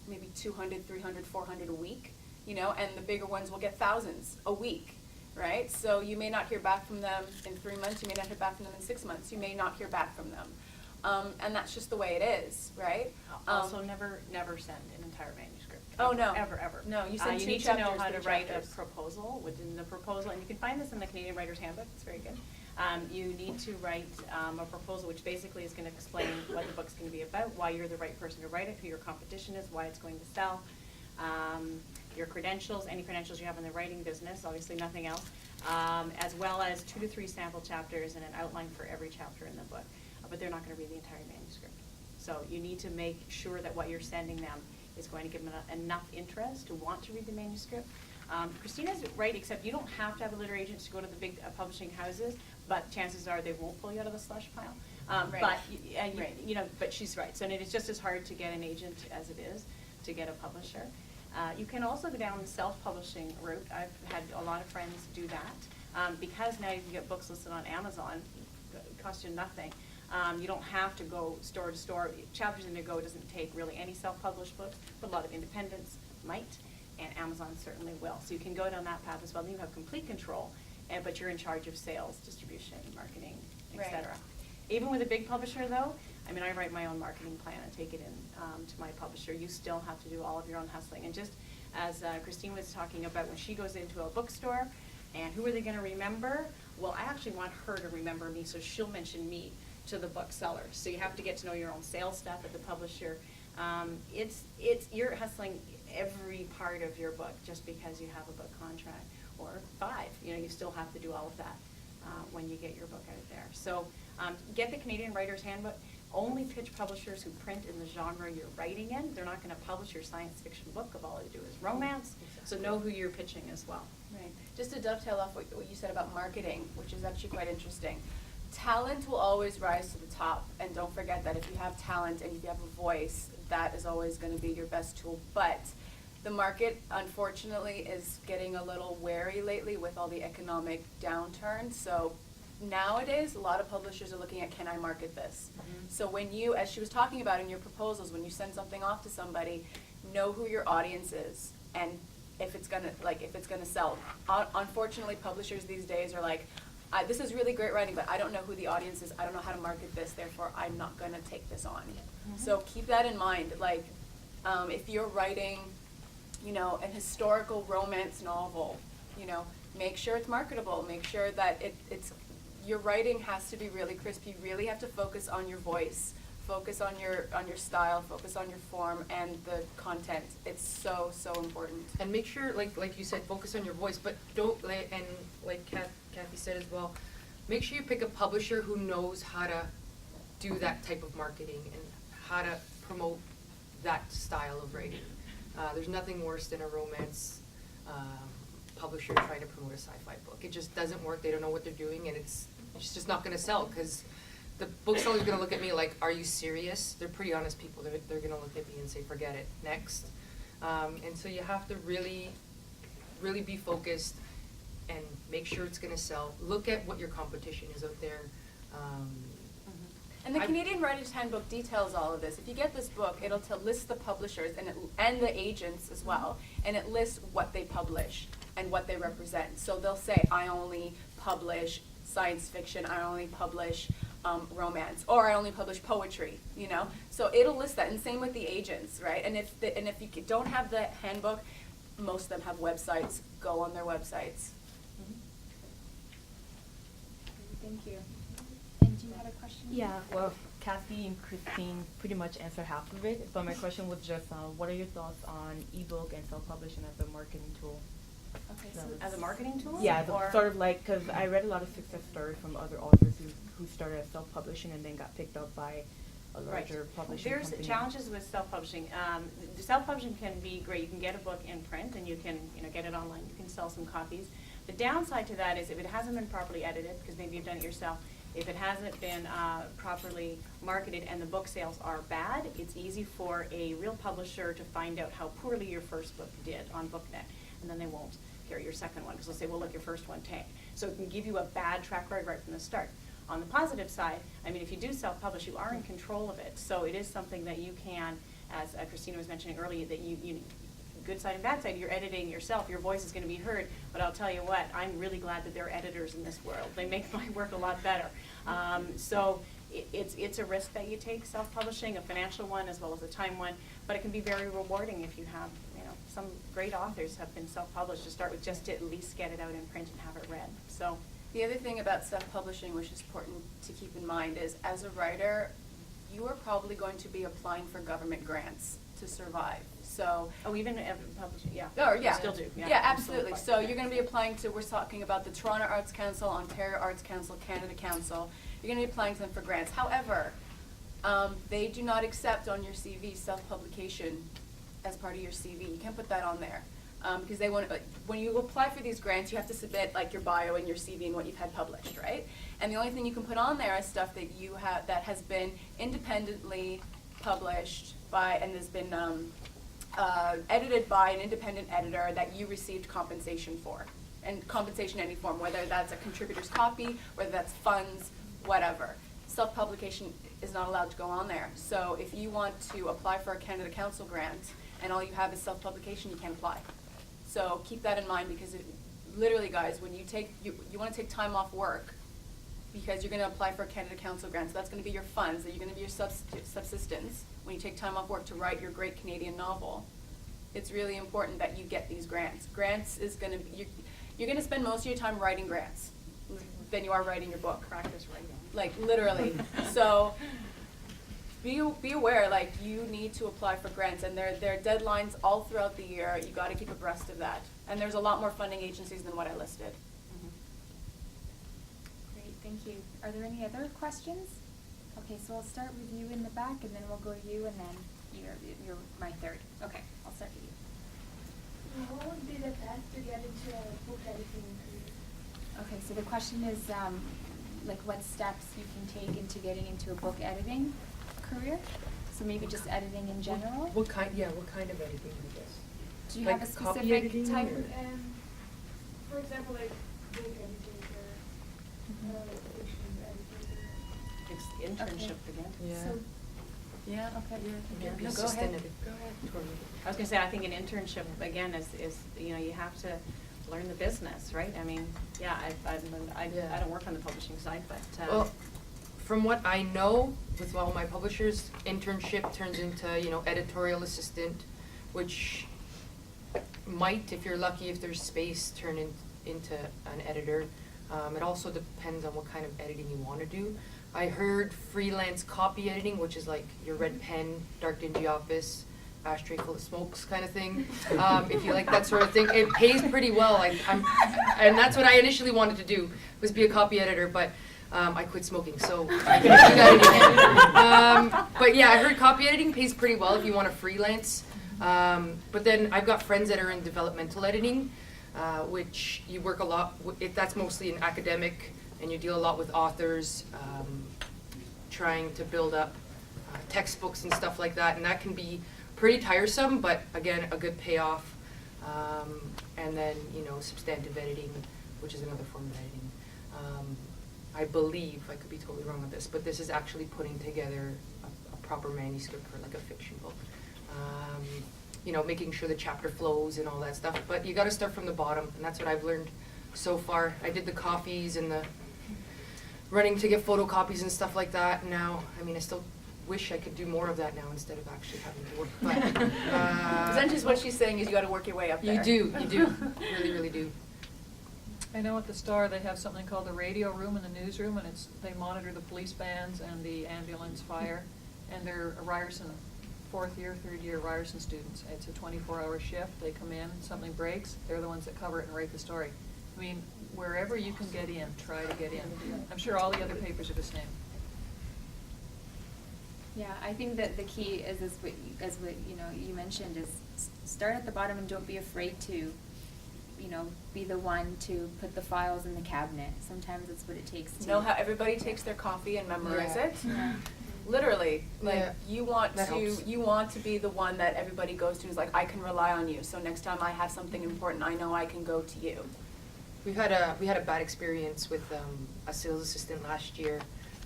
maybe 200, 300, 400 a week, and the bigger ones will get thousands a week, right? So you may not hear back from them in 3 months, you may not hear back from them in 6 months, you may not hear back from them. And that's just the way it is, right? Also, never send an entire manuscript. Oh, no. Ever. No, you send you 2 need chapters, to know how to 3 write a chapters. proposal. Within the proposal, and you can find this in the Canadian Writer's Handbook, it's very good. You need to write a proposal which basically is going to explain what the book's going to be about, why you're the right person to write it, who your competition is, why it's going to sell, your credentials, any credentials you have in the writing business, obviously nothing else, as well as 2 to 3 sample chapters and an outline for every chapter in the book. But they're not going to read the entire manuscript. So you need to make sure that what you're sending them is going to give them enough interest to want to read the manuscript. Christina's right, except you don't have to have a literary agent to go to the big publishing houses, but chances are they won't pull you out of the slush pile. Right. But she's right. So it's just as hard to get an agent as it is to get a publisher. You can also go down the self-publishing route. I've had a lot of friends do that. Because now you can get books listed on Amazon, it costs you nothing. You don't have to go store to store. Chapters in a Go doesn't take really any self-published books, but a lot of independents might, and Amazon certainly will. So you can go down that path as well. Then you have complete control, but you're in charge of sales, distribution, marketing, etc. Right. Even with a big publisher, though, I write my own marketing plan and take it in to my publisher. You still have to do all of your own hustling. And just as Christine was talking about, when she goes into a bookstore, and who are they going to remember? Well, I actually want her to remember me, so she'll mention me to the bookseller. So you have to get to know your own sales staff at the publisher. You're hustling every part of your book just because you have a book contract, or 5. You still have to do all of that when you get your book out there. So get the Canadian Writer's Handbook. Only pitch publishers who print in the genre you're writing in. They're not going to publish your science fiction book if all they do is romance. So know who you're pitching as well. Right. Just to dovetail off what you said about marketing, which is actually quite interesting. Talent will always rise to the top, and don't forget that if you have talent and if you have a voice, that is always going to be your best tool. But The market, unfortunately, is getting a little wary lately with all the economic downturn. So nowadays, a lot of publishers are looking at, can I market this? So when you, as she was talking about in your proposals, when you send something off to somebody, know who your audience is and if it's gonna sell. Unfortunately, publishers these days are like, this is really great writing, but I don't know who the audience is. I don't know how to market this. Therefore, I'm not gonna take this on. So keep that in mind. Like, if you're writing, an historical romance novel, make sure it's marketable. Make sure that your writing has to be really crisp. You really have to focus on your voice, focus on your style, focus on your form and the content. It's so, so important. And make sure, like you said, focus on your voice, but don't, and like Kathy said as well, make sure you pick a publisher who knows how to do that type of marketing and how to promote that style of writing. There's nothing worse than a romance publisher trying to promote a sci-fi book. It just doesn't work. They don't know what they're doing, and it's just not going to sell, because the bookseller's going to look at me like, are you serious? They're pretty honest people. They're going to look at me and say, forget it, next. And so you have to really, really be focused and make sure it's going to sell. Look at what your competition is out there. And the Canadian Writer's Handbook details all of this. If you get this book, it'll list the publishers and the agents as well, and it lists what they publish and what they represent. So they'll say, I only publish science fiction, I only publish romance, or I only publish poetry, So it'll list that, and same with the agents, right? And if you don't have the handbook, most of them have websites. Go on their websites. Thank you. And do you have a question? Yeah, well, Kathy and Christine pretty much answered half of it, but my question was just, what are your thoughts on ebook and self-publishing as a marketing tool? Okay, So As a marketing tool? yeah, Or- sort of like, because I read a lot of success stories from other authors who started as self-publishing and then got picked up by a larger publishing There's company. challenges with self-publishing. The self-publishing can be great. You can get a book in print and you can get it online. You can sell some copies. The downside to that is if it hasn't been properly edited, because maybe you've done it yourself, if it hasn't been properly marketed and the book sales are bad, it's easy for a real publisher to find out how poorly your first book did on BookNet, and then they won't carry your second one, because they'll say, well, look, your first one tanked. So it can give you a bad track record right from the start. On the positive side, if you do self-publish, you are in control of it. So it is something that you can, as Christina was mentioning earlier, that you good side and bad side, you're editing yourself, your voice is going to be heard, but I'll tell you what, I'm really glad that there are editors in this world. They make my work a lot better. So it's a risk that you take, self-publishing, a financial one as well as a time one, but it can be very rewarding if you have, some great authors have been self-published to start with, just to at least get it out in print and have it read. So The other thing about self-publishing, which is important to keep in mind, is as a writer, you are probably going to be applying for government grants to survive. So even publishing, yeah. Oh, yeah. Still do, yeah. Yeah, I'm still absolutely. applying So for you're going to be grants. applying to, we're talking about the Toronto Arts Council, Ontario Arts Council, Canada Council. You're going to be applying to them for grants. However, they do not accept on your CV self-publication as part of your CV. You can't put that on there. Because they want, when you apply for these grants, you have to submit like your bio and your CV and what you've had published, right? And the only thing you can put on there is stuff that you have, that has been independently published by, and has been edited by an independent editor that you received compensation for. And compensation in any form, whether that's a contributor's copy, whether that's funds, whatever. Self-publication is not allowed to go on there. So if you want to apply for a Canada Council grant and all you have is self-publication, you can't apply. So keep that in mind, because literally, guys, when you want to take time off work because you're going to apply for a Canada Council grant, so that's going to be your funds, that you're going to be your subsistence when you take time off work to write your great Canadian novel. It's really important that you get these grants. Grants is going to be, you're going to spend most of your time writing grants than you are writing your book. Practice writing. Like literally. So be aware, like you need to apply for grants, and there are deadlines all throughout the year. You got to keep abreast of that. And there's a lot more funding agencies than what I listed. Great, thank you. Are there any other questions? Okay, so I'll start with you in the back, and then we'll go to you, and then you're my third. Okay, I'll start with you. What would be the path to get into a book editing career? Okay, so the question is, like what steps you can take into getting into a book editing career? So maybe just editing in general? What kind of editing, I guess? Do you Like have a copy specific editing type? or- For example, like book editing or fiction editing. It's the internship again. Yeah. So, Yeah, okay, yeah. Be No, go assistant ahead. edit- Go ahead. I was gonna say, I think an internship, again, is, you know, you have to learn the business, right? I mean, yeah, I Yeah. don't work on the publishing side, but, Well, from what I know with all my publishers, internship turns into, you know, editorial assistant, which might, if you're lucky, if there's space, turn into an editor. It also depends on what kind of editing you want to do. I heard freelance copy editing, which is like your red pen, dark dingy office, ashtray full of smokes kind of thing. If you like that sort of thing, it pays pretty well. And that's what I initially wanted to do, was be a copy editor, but I quit smoking, so I can't do that anymore. But yeah, I heard copy editing pays pretty well if you want to freelance. But then I've got friends that are in developmental editing, which you work a lot with, that's mostly an academic, and you deal a lot with authors, trying to build up textbooks and stuff like that, and that can be pretty tiresome, but again, a good payoff. And then, you know, substantive editing, which is another form of editing. I believe, I could be totally wrong with this, but this is actually putting together a proper manuscript for like a fiction book. You know, making sure the chapter flows and all that stuff, but you gotta start from the bottom, and that's what I've learned so far. I did the copies and the running to get photocopies and stuff like that. Now, I mean, I still wish I could do more of that now instead of actually having to work. But, essentially what she's saying is you gotta work your way up there. you do, you really, really do. I know at the Star, they have something called the radio room in the newsroom, and they monitor the police vans and the ambulance fire, and they're Ryerson, third year Ryerson students. It's a 24-hour shift. They come in, something breaks, they're the ones that cover it and write the story. I mean, wherever you can get in, try to get in. I'm sure all the other papers are the same. yeah, I think that the key is what you know you mentioned is start at the bottom and don't be afraid to, you know, be the one to put the files in the cabinet. Sometimes it's what it takes to Know how everybody takes their coffee and memorize Yeah. it? Yeah. Literally, like, Yeah. you want That to, helps. you want to be the one that everybody goes to, is like, I can rely on you, so next time I have something important, I know I can go to you. We had a bad experience with a sales assistant last year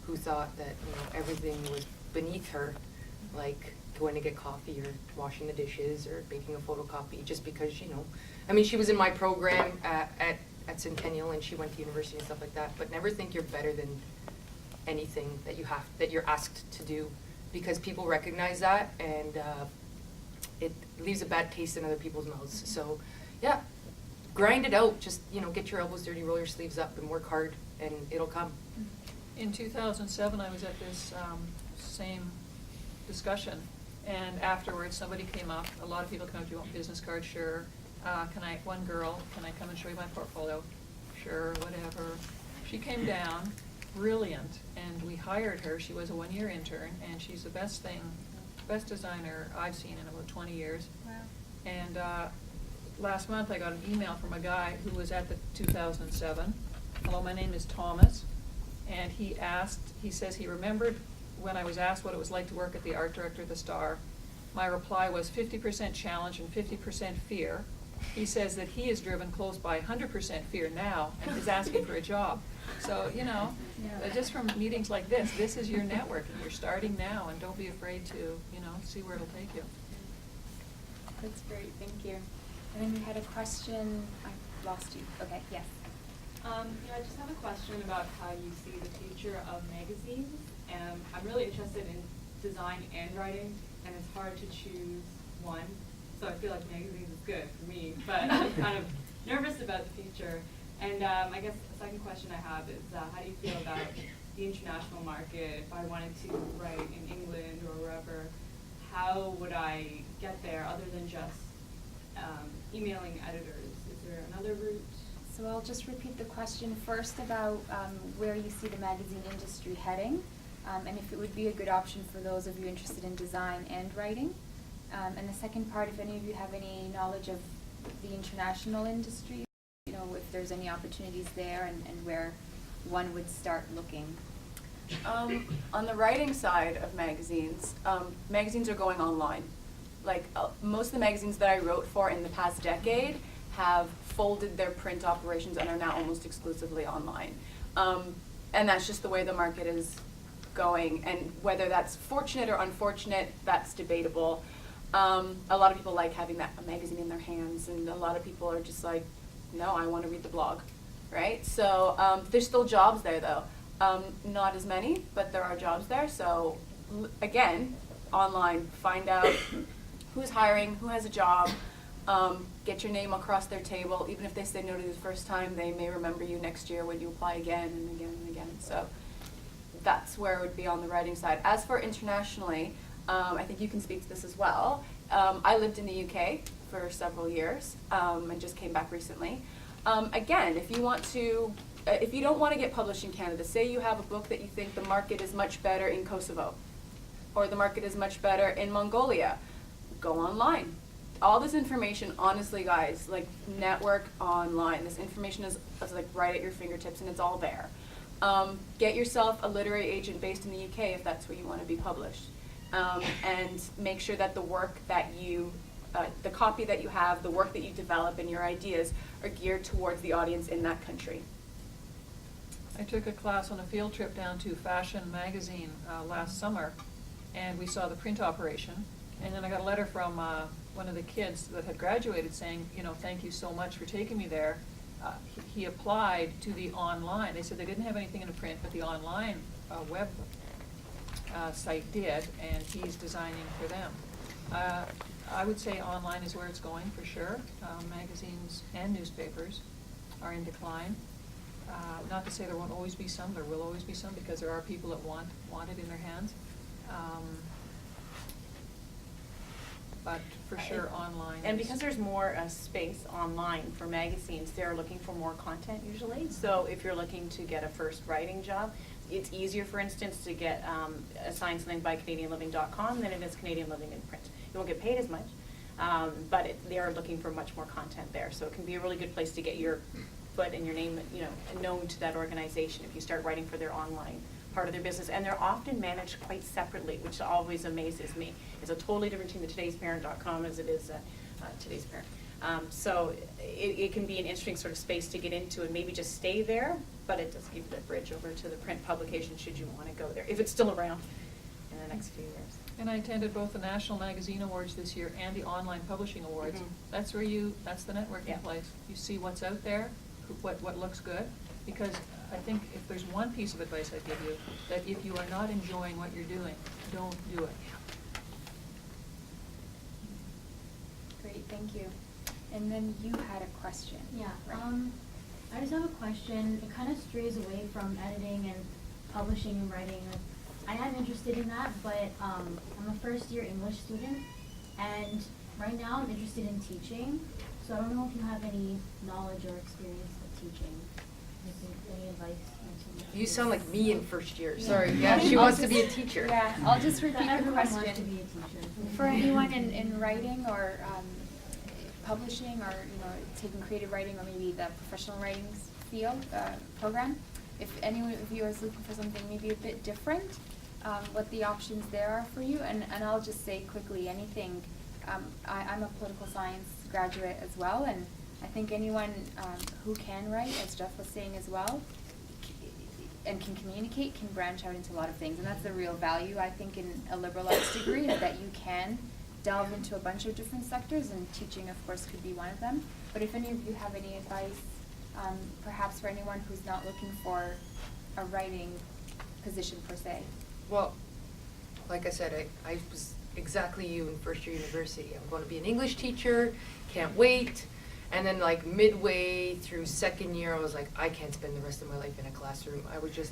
who thought that, you know, everything was beneath her, like going to get coffee or washing the dishes or making a photocopy, just because, you know, I mean, she was in my program at Centennial and she went to university and stuff like that, but never think you're better than anything that you're asked to do, because people recognize that, and it leaves a bad taste in other people's mouths. So yeah, grind it out, just, you know, get your elbows dirty, roll your sleeves up and work hard, and it'll come. In 2007, I was at this same discussion, and afterwards, somebody came up, a lot of people come up, do you want business cards? Sure. One girl, can I come and show you my portfolio? Sure, whatever. She came down, brilliant, and we hired her. She was a one-year intern, and she's the best designer I've seen in about 20 years. Wow. And last month, I got an email from a guy who was at the 2007. Hello, my name is Thomas. And he says he remembered when I was asked what it was like to work at the art director of the Star. My reply was 50% challenge and 50% fear. He says that he is driven close by 100% fear now and is asking for a job. So, you know, just from meetings like this is your network, and you're starting now, and don't be afraid to, you know, see where it'll take you. That's great, thank you. And then we had a question, I lost you. Okay, yes. I just have a question about how you see the future of magazines. I'm really interested in design and writing, and it's hard to choose one. So I feel like magazines is good for me, but I'm kind of nervous about the future. And I guess the second question I have is, how do you feel about the international market? If I wanted to write in England or wherever, how would I get there other than just emailing editors? Is there another route? So I'll just repeat the question first about where you see the magazine industry heading, and if it would be a good option for those of you interested in design and writing. And the second part, if any of you have any knowledge of the international industry, you know, if there's any opportunities there and where one would start looking. On the writing side of magazines, magazines are going online. like most of the magazines that I wrote for in the past decade have folded their print operations and are now almost exclusively online. And that's just the way the market is going. And whether that's fortunate or unfortunate, that's debatable. A lot of people like having a magazine in their hands, and a lot of people are just like, no, I want to read the blog, right? So there's still jobs there, though. Not as many, but there are jobs there. So again, online, find out who's hiring, who has a job, get your name across their table. Even if they say no to you the first time, they may remember you next year when you apply again and again and again. So that's where it would be on the writing side. As for internationally, I think you can speak to this as well. I lived in the UK for several years and just came back recently. Again, if you want to, if you don't want to get published in Canada, say you have a book that you think the market is much better in Kosovo, or the market is much better in Mongolia, go online. All this information, honestly, guys, like network online. This information is like right at your fingertips, and it's all there. Get yourself a literary agent based in the UK if that's where you want to be published, and make sure that the work that you, the copy that you have, the work that you develop, and your ideas are geared towards the audience in that country. I took a class on a field trip down to Fashion Magazine last summer, and we saw the print operation. And then I got a letter from one of the kids that had graduated saying, you know, thank you so much for taking me there. He applied to the online. They said they didn't have anything in print, but the online web site did, and he's designing for them. I would say online is where it's going for sure. Magazines and newspapers are in decline. Not to say there won't always be some, there will always be some, because there are people that want it in their hands. But for sure, online. And because there's more space online for magazines, they're looking for more content usually. So if you're looking to get a first writing job, it's easier, for instance, to get assigned something by CanadianLiving.com than it is Canadian Living in print. You won't get paid as much, but they are looking for much more content there. So it can be a really good place to get your foot and your name, you know, known to that organization if you start writing for their online part of their business. And they're often managed quite separately, which always amazes me. It's a totally different team, the Today'sParent.com, as it is Today's Parent. So it can be an interesting sort of space to get into and maybe just stay there, but it does give you the bridge over to the print publication should you want to go there, if it's still around in the next few years. And I attended both the National Magazine Awards this year and the Online Publishing Awards. That's where that's the networking place. You see what's out there, what looks good, because I think if there's one piece of advice I'd give you, that if you are not enjoying what you're doing, don't do it. Great, thank you. And then you had a question. Yeah, right? I just have a question. It kind of strays away from editing and publishing and writing. I am interested in that, but I'm a first-year English student, and right now I'm interested in teaching. So I don't know if you have any knowledge or experience of teaching. Any advice? You sound like me in first year. Yeah. Sorry, yeah, she wants to be a teacher. Yeah, I'll just repeat the Everyone question. wants to be a teacher. For anyone in writing or publishing, or taking creative writing, or maybe the professional writing field program, if anyone of you is looking for something maybe a bit different, what the options there are for you, and I'll just say quickly anything. I'm a political science graduate as well, and I think anyone who can write, as Jeff was saying as well, and can communicate, can branch out into a lot of things. And that's the real value, I think, in a liberal arts degree, is that you can delve into a bunch of different sectors, and teaching, of course, could be one of them. But if any of you have any advice, perhaps for anyone who's not looking for a writing position per se. Well, like I said, I was exactly you in first year university. I'm going to be an English teacher, can't wait. And then like midway through second year, I was like, I can't spend the rest of my life in a classroom.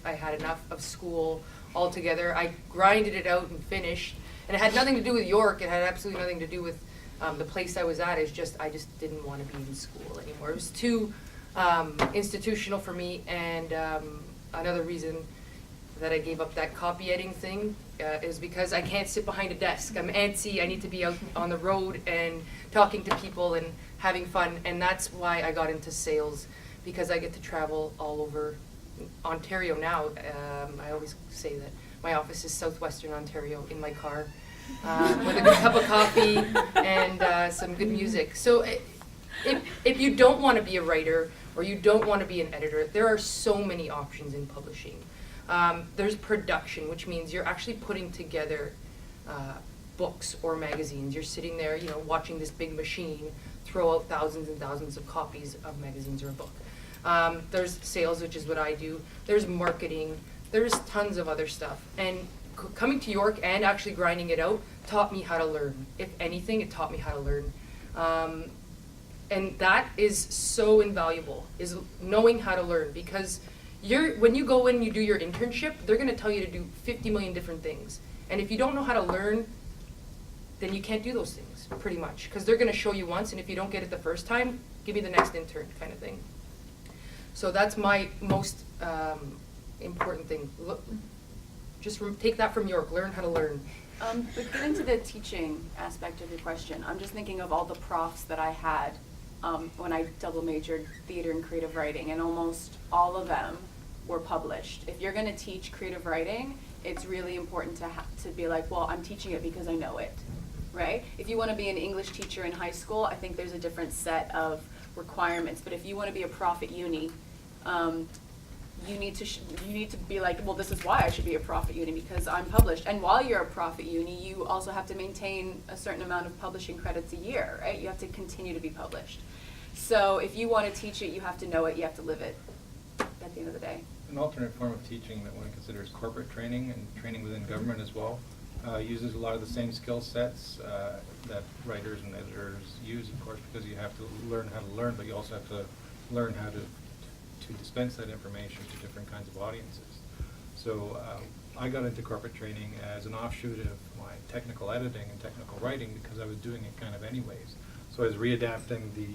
I had enough of school altogether. I grinded it out and finished. And it had nothing to do with York. It had absolutely nothing to do with the place I was at. I just didn't want to be in school anymore. It was too institutional for me. And another reason that I gave up that copy editing thing is because I can't sit behind a desk. I'm antsy. I need to be out on the road and talking to people and having fun. And that's why I got into sales, because I get to travel all over Ontario now. I always say that my office is southwestern Ontario in my car. with a good cup of coffee and some good music. So if you don't want to be a writer or you don't want to be an editor, there are so many options in publishing. There's production, which means you're actually putting together books or magazines. You're sitting there, you know, watching this big machine throw out thousands and thousands of copies of magazines or a book. There's sales, which is what I do. There's marketing. There's tons of other stuff. And coming to York and actually grinding it out taught me how to learn. If anything, it taught me how to learn. And that is so invaluable, is knowing how to learn, because when you go in and you do your internship, they're going to tell you to do 50 million different things. And if you don't know how to learn, then you can't do those things, pretty much, because they're going to show you once, and if you don't get it the first time, give me the next intern kind of thing. So that's my most important thing. Just take that from York, learn how to learn. But getting to the teaching aspect of your question, I'm just thinking of all the profs that I had when I double majored theater and creative writing, and almost all of them were published. If you're going to teach creative writing, it's really important to be like, well, I'm teaching it because I know it, right? If you want to be an English teacher in high school, I think there's a different set of requirements. But if you want to be a prof at uni, you need to be like, well, this is why I should be a prof at uni, because I'm published. And while you're a prof at uni, you also have to maintain a certain amount of publishing credits a year, right? You have to continue to be published. So if you want to teach it, you have to know it, you have to live it at the end of the day. An alternate form of teaching that one considers corporate training and training within government as well uses a lot of the same skill sets that writers and editors use, of course, because you have to learn how to learn, but you also have to learn how to dispense that information to different kinds of audiences. So I got into corporate training as an offshoot of my technical editing and technical writing because I was doing it kind of anyways. So I was readapting the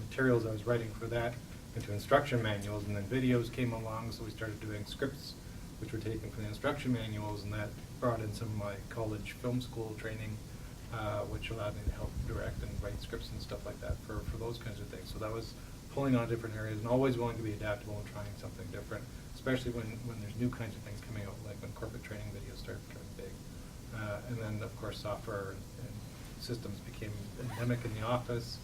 materials I was writing for that into instruction manuals, and then videos came along, so we started doing scripts which were taken from the instruction manuals, and that brought in some of my college film school training, which allowed me to help direct and write scripts and stuff like that for those kinds of things. So that was pulling on different areas and always willing to be adaptable and trying something different, especially when there's new kinds of things coming out, like when corporate training videos started becoming big. And then, of course, software and systems became endemic in the office.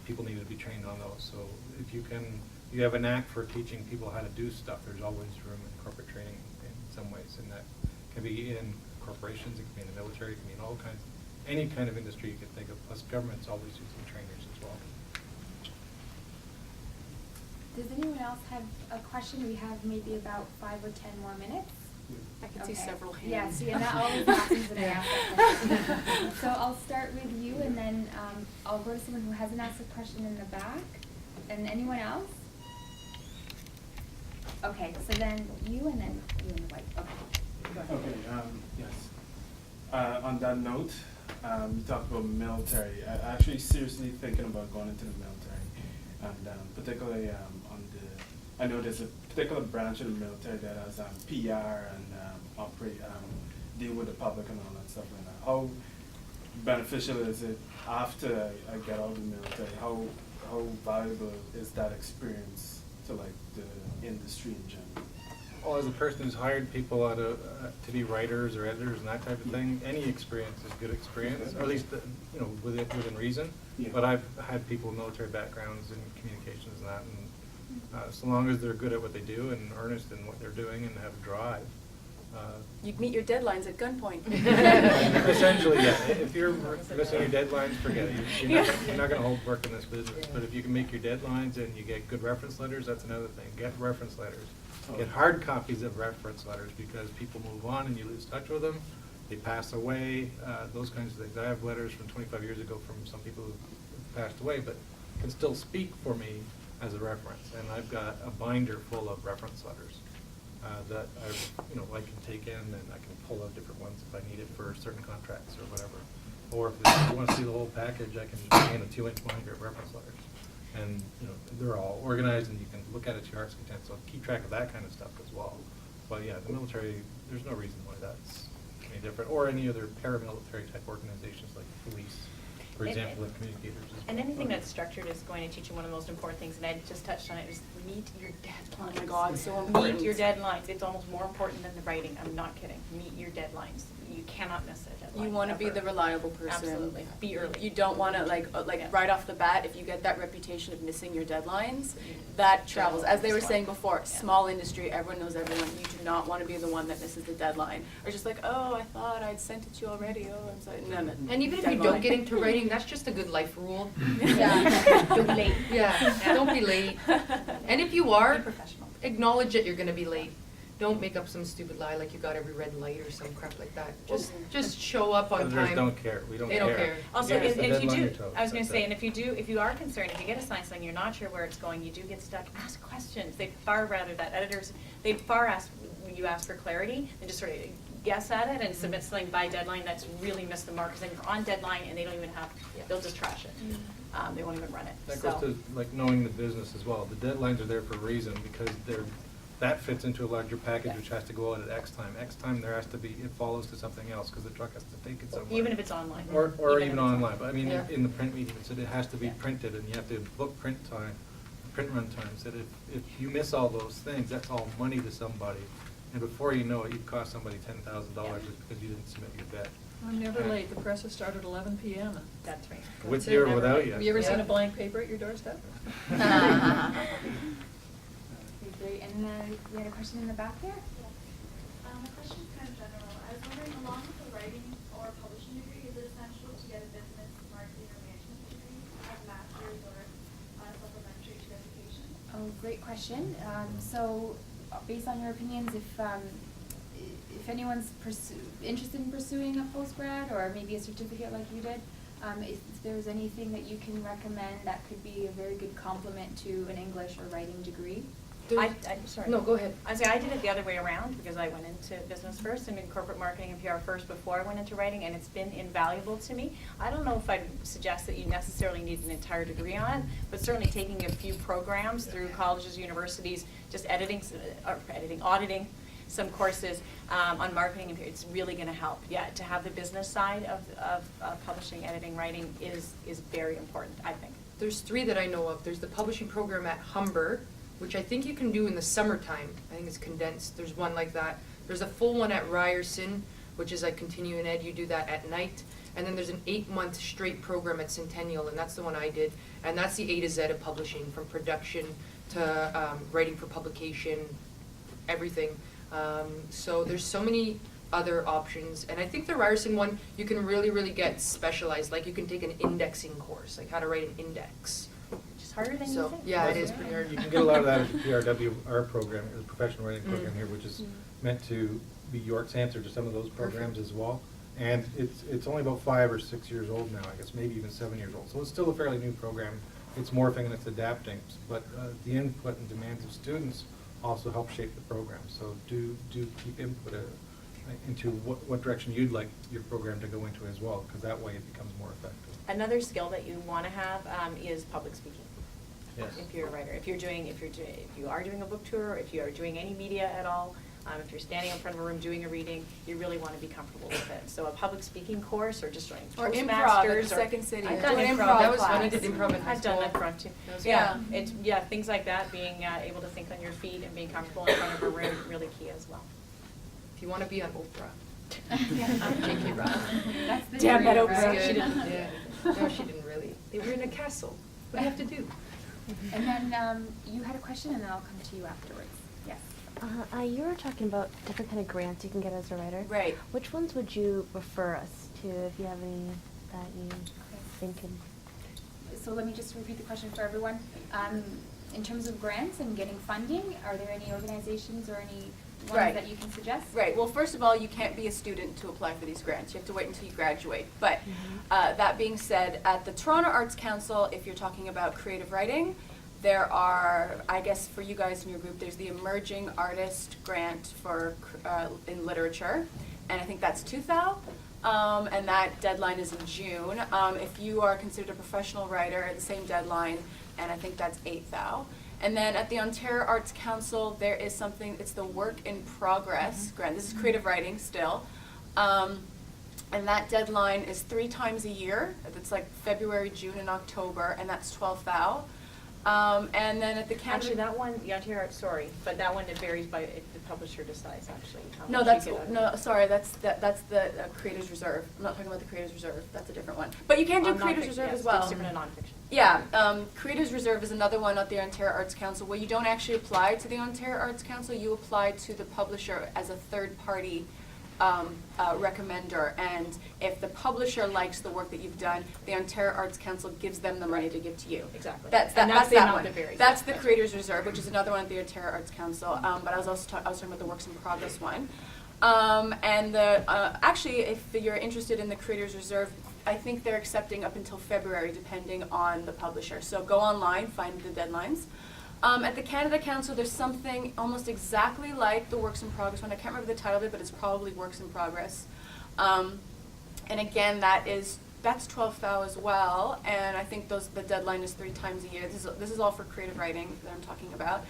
People needed to be trained on those. So if you have a knack for teaching people how to do stuff, there's always room in corporate training in some ways. And that can be in corporations, it can be in the military, it can be in all kinds, any kind of industry you can think of, plus government's always using trainers as well. Does anyone else have a question? We have maybe about 5 or 10 more minutes. I can see several hands. Yeah, see, and that always happens when I ask that question. So I'll start with you, and then I'll go to someone who hasn't asked a question in the back. And anyone else? Okay, so then you, and then you in the white. Okay, go ahead. Okay, yes. On that note, you talked about military. I'm actually seriously thinking about going into the military, and particularly I know there's a particular branch of the military that has PR and deal with the public and all that stuff like that. How beneficial is it after I get out of the military? How valuable is that experience to like the industry in general? Well, as a person who's hired people to be writers or editors and that type of thing, any experience is good experience, or at least within reason. Yeah. But I've had people with military backgrounds in communications and that, and so long as they're good at what they do and earnest in what they're doing and have drive. You'd meet your deadlines at gunpoint. Essentially, yeah. If you're missing your deadlines, forget it. You're not going to hold work in this business. But if you can make your deadlines and you get good reference letters, that's another thing. Get reference letters. Get hard copies of reference letters, because people move on and you lose touch with them. They pass away, those kinds of things. I have letters from 25 years ago from some people who passed away, but can still speak for me as a reference. And I've got a binder full of reference letters that I can take in, and I can pull out different ones if I need it for certain contracts or whatever. Or if you want to see the whole package, I can just bring in a 2-inch binder of reference letters. And they're all organized, and you can look at it to your heart's content. So keep track of that kind of stuff as well. But yeah, the military, there's no reason why that's any different, or any other paramilitary type organizations like police, for example, like communicators as well. And anything that's structured is going to teach you one of the most important things, and I just touched on it, is meet your deadlines. Oh my God, so important. Meet your deadlines. It's almost more important than the writing. I'm not kidding. Meet your deadlines. cannot miss a deadline. You want to be ever. the reliable person. Absolutely. Be early. You don't want to Yeah. right off the bat, if you get that reputation of missing your deadlines, that travels. As they were saying before, small industry, everyone knows everyone. You do not want to be the one that misses the deadline. Or just like, oh, I thought I'd sent it to you already. Oh, I'm sorry. No. And even if you don't get into writing, that's just a good life rule. Don't be late. Yeah, don't be late. And if you are, Be professional. acknowledge that you're gonna be late. Don't make up some stupid lie like you got every red light or some crap like that. Just show up on Editors time. don't care. We don't care. They don't care. Also, Yes, and the if you deadline do, you're told, I was gonna that's say, it. and if you are concerned, if you get assigned something, you're not sure where it's going, you do get stuck, ask questions. They'd far rather that editors, they'd far ask, when you ask for clarity, than just sort of guess at it and submit something by deadline that's really missed the mark, because then you're on deadline and they don't even have, they'll just trash it. They won't even run it, That so. goes to like knowing the business as well. The deadlines are there for a reason because that fits into a larger package which has to go out at X time. X time there has to be, it follows to something else because the truck has to take it somewhere. Even if it's online. Or if even it's online, but I mean, Yeah. in the print medium, so it has to be Yeah. printed and you have to book print time, print run times. That if you miss all those things, that's all money to somebody. And before you know it, you've cost somebody $10,000 just because you didn't submit your bid. I'm never late, the presses start at 11 PM. That's right. With you or without you. Have you ever seen Yeah. a blank paper at your doorstep? Okay, great. And then we had a question in the back there? My question's kind of general. I was wondering, along with the writing or publishing degree, is it essential to get a business, marketing, or management degree, a master's, or supplementary to education? Oh, great question. So, based on your opinions, if anyone's interested in pursuing a post-grad or maybe a certificate like you did, if there's anything that you can recommend that could be a very good complement to an English or writing degree? Sorry. No, go ahead. I say I did it the other way around because I went into business first and in corporate marketing and PR first before I went into writing, and it's been invaluable to me. I don't know if I'd suggest that you necessarily need an entire degree on it, but certainly taking a few programs through colleges, universities, just auditing some courses on marketing and PR, it's really going to help. Yeah, to have the business side of publishing, editing, writing is very important, I think. There's 3 that I know of. There's the publishing program at Humber, which I think you can do in the summertime. I think it's condensed. There's one like that. There's a full one at Ryerson, which is like continuing ed. You do that at night. And then there's an 8-month straight program at Centennial, and that's the one I did. And that's the A to Z of publishing, from production to writing for publication, everything. So there's so many other options. And I think the Ryerson one, you can really, really get specialized. Like you can take an indexing course, like how to write an index. Which is harder than you So, think. yeah, it is pretty hard. You can get a lot of that at the PRWR program, the professional writing program here, which is meant to be York's answer to some of those programs as well. And it's only about 5 or 6 years old now, I guess, maybe even 7 years old. So it's still a fairly new program. It's morphing and it's adapting, but the input and demands of students also help shape the program. So do keep input into what direction you'd like your program to go into as well, because that way it becomes more effective. Another skill that you want to have is public speaking. Yes. If you're a writer, if you are doing a book tour, if you are doing any media at all, if you're standing in front of a room doing a reading, you really want to be comfortable with it. So a public speaking course, or just joining Or improv Toastmasters, at the Second City. I've Yeah. done Do an improv. improv That was fun. I class. did improv in high I've done school. that front too. That was Yeah, fun. things like that, being able to think on your feet and being comfortable in front of a room, really key as well. If you want to be on Oprah. J.K. Rowling. That's the Damn that dream, Oprah. right? She didn't. Yeah. No, she didn't really. They were in a castle. What do you have to do? And then you had a question, and then I'll come to you afterwards. Yes. You were talking about different kind of grants you can get as a writer. Right. Which ones would you refer us to if you have any that you think can? So let me just repeat the question for everyone. In terms of grants and getting funding, are there any organizations or any ones Right. that you can suggest? Right. Well, first of all, you can't be a student to apply for these grants. You have to wait until you graduate. But that being said, at the Toronto Arts Council, if you're talking about creative writing, there are, I guess for you guys in your group, there's the Emerging Artist Grant for in literature, and I think that's 2,000. And that deadline is in June. If you are considered a professional writer, the same deadline, and I think that's 8,000. And then at the Ontario Arts Council, there is something, it's the Work in Progress grant. This is creative writing still. And that deadline is 3 times a year. It's like February, June, and October, and that's 12,000. And then at the Canada. Actually, that one, the Ontario, sorry, but that one, it varies by, the publisher decides actually how No, much that's, you get out of no, it. sorry, that's the Creators Reserve. I'm not talking about the Creators Reserve, that's a different one. But you can do On Creators nonfic- Reserve yes, as well. it's different in nonfiction. Yeah, Creators Reserve is another one at the Ontario Arts Council where you don't actually apply to the Ontario Arts Council, you apply to the publisher as a third-party recommender. And if the publisher likes the work that you've done, the Ontario Arts Council gives them the money to give to you. Exactly. That's And that's the that amount one. that varies. That's the That's Creators Reserve, which is another one at the Ontario Arts Council. But I was also I was talking about the Works in Progress one. And actually, if you're interested in the Creators Reserve, I think they're accepting up until February, depending on the publisher. So go online, find the deadlines. At the Canada Council, there's something almost exactly like the Works in Progress one. I can't remember the title of it, but it's probably Works in Progress. And again, that's 12 thou as well, and I think the deadline is 3 times a year. This is all for creative writing that I'm talking about.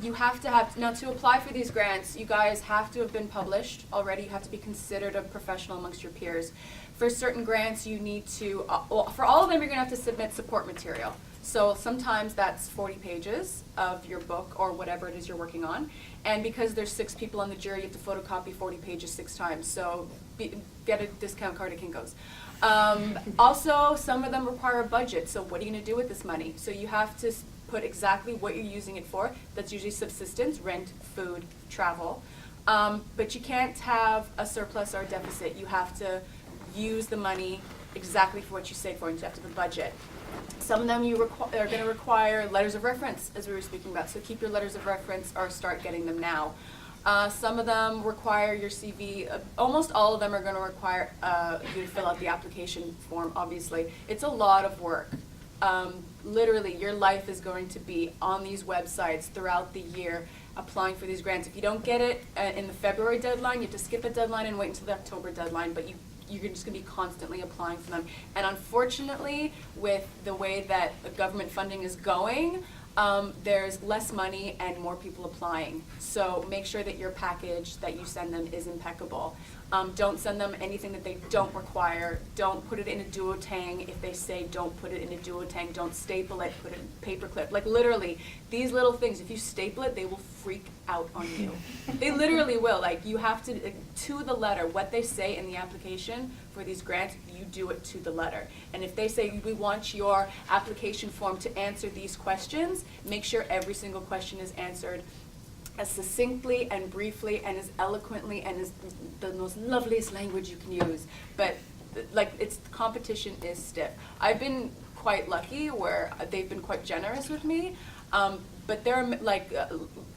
You have to have, now to apply for these grants, you guys have to have been published already. You have to be considered a professional amongst your peers. For certain grants, you need to, for all of them, you're gonna have to submit support material. So sometimes that's 40 pages of your book or whatever it is you're working on. And because there's 6 people on the jury, you have to photocopy 40 pages 6 times. So get a discount card at Kinko's. Also, some of them require a budget. So what are you going to do with this money? So you have to put exactly what you're using it for. That's usually subsistence, rent, food, travel. But you can't have a surplus or a deficit. You have to use the money exactly for what you say for, and you have to have a budget. Some of them are going to require letters of reference, as we were speaking about. So keep your letters of reference or start getting them now. Some of them require your CV. Almost all of them are going to require you to fill out the application form, obviously. It's a lot of work. Literally, your life is going to be on these websites throughout the year applying for these grants. If you don't get it in the February deadline, you have to skip a deadline and wait until the October deadline, but you're just going to be constantly applying for them. And unfortunately, with the way that government funding is going, there's less money and more people applying. So make sure that your package that you send them is impeccable. Don't send them anything that they don't require. Don't put it in a duotang if they say don't put it in a duotang. Don't staple it, put it in a paper clip. Like literally, these little things, if you staple it, they will freak out on you. They literally will. Like you have to the letter, what they say in the application for these grants, you do it to the letter. And if they say we want your application form to answer these questions, make sure every single question is answered as succinctly and briefly and as eloquently and as the most loveliest language you can use. But like competition is stiff. I've been quite lucky where they've been quite generous with me. But there are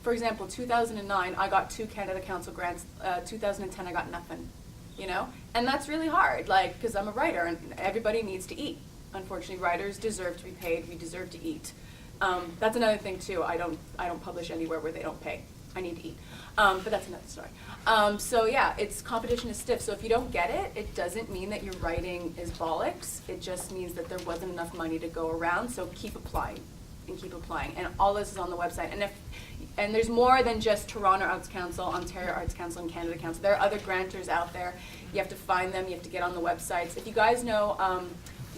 for example, 2009 I got 2 Canada Council grants. 2010 I got nothing. You know, and that's really hard. Like because I'm a writer and everybody needs to eat. Unfortunately, writers deserve to be paid. We deserve to eat. That's another thing too. I don't publish anywhere where they don't pay. I need to eat. But that's another story. So yeah, competition is stiff. So if you don't get it, it doesn't mean that your writing is bollocks. It just means that there wasn't enough money to go around. So keep applying and keep applying. And all this is on the website. And there's more than just Toronto Arts Council, Ontario Arts Council, and Canada Council. There are other grantors out there. You have to find them. You have to get on the websites. If you guys know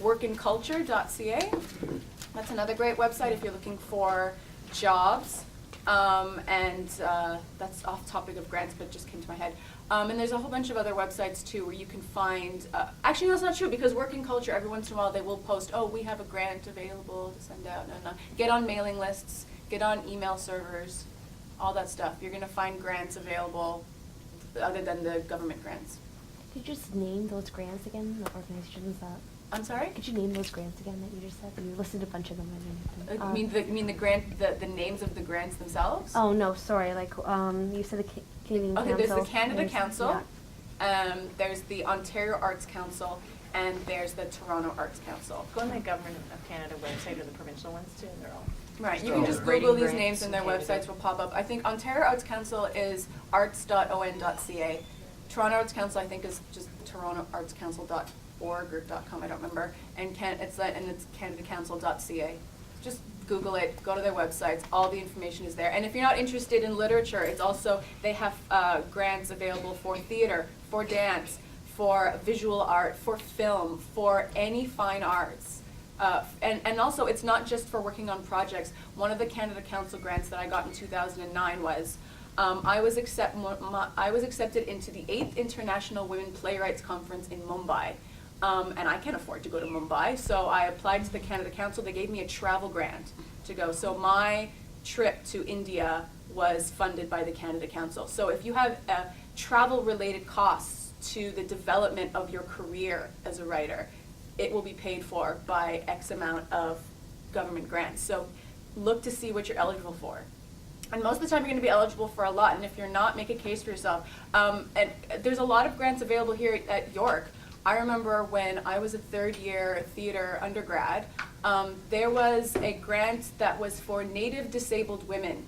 workinculture.ca, that's another great website if you're looking for jobs. That's off topic of grants, but just came to my head. And there's a whole bunch of other websites too where you can find, actually that's not true because Working Culture, every once in a while they will post, oh, we have a grant available to send out. No. Get on mailing lists, get on email servers, all that stuff. You're going to find grants available other than the government grants. Could you just name those grants again, the organizations that? I'm sorry? Could you name those grants again that you just said? You listed a bunch of them. You mean the grant, the names of the grants themselves? Oh no, sorry. Like you said, the Canadian Council. Okay, there's the Canada Council. Yeah. There's the Ontario Arts Council, and there's the Toronto Arts Council. Go on the Government of Canada website or the provincial ones too, and they're all. Right, you can just Google these names and their websites will pop up. I think Ontario Arts Council is arts.on.ca. Toronto Arts Council, I think, is just torontoartscouncil.org or .com, I don't remember. And it's canadacouncil.ca. Just Google it, go to their websites, all the information is there. And if you're not interested in literature, it's also, they have grants available for theater, for dance, for visual art, for film, for any fine arts. And also, it's not just for working on projects. One of the Canada Council grants that I got in 2009 was, I was accepted into the 8th International Women Playwrights Conference in Mumbai. And I can't afford to go to Mumbai, so I applied to the Canada Council. They gave me a travel grant to go. So my trip to India was funded by the Canada Council. So if you have travel-related costs to the development of your career as a writer, it will be paid for by X amount of government grants. So look to see what you're eligible for. And most of the time you're going to be eligible for a lot, and if you're not, make a case for yourself. And there's a lot of grants available here at York. I remember when I was a third-year theater undergrad, there was a grant that was for Native disabled women.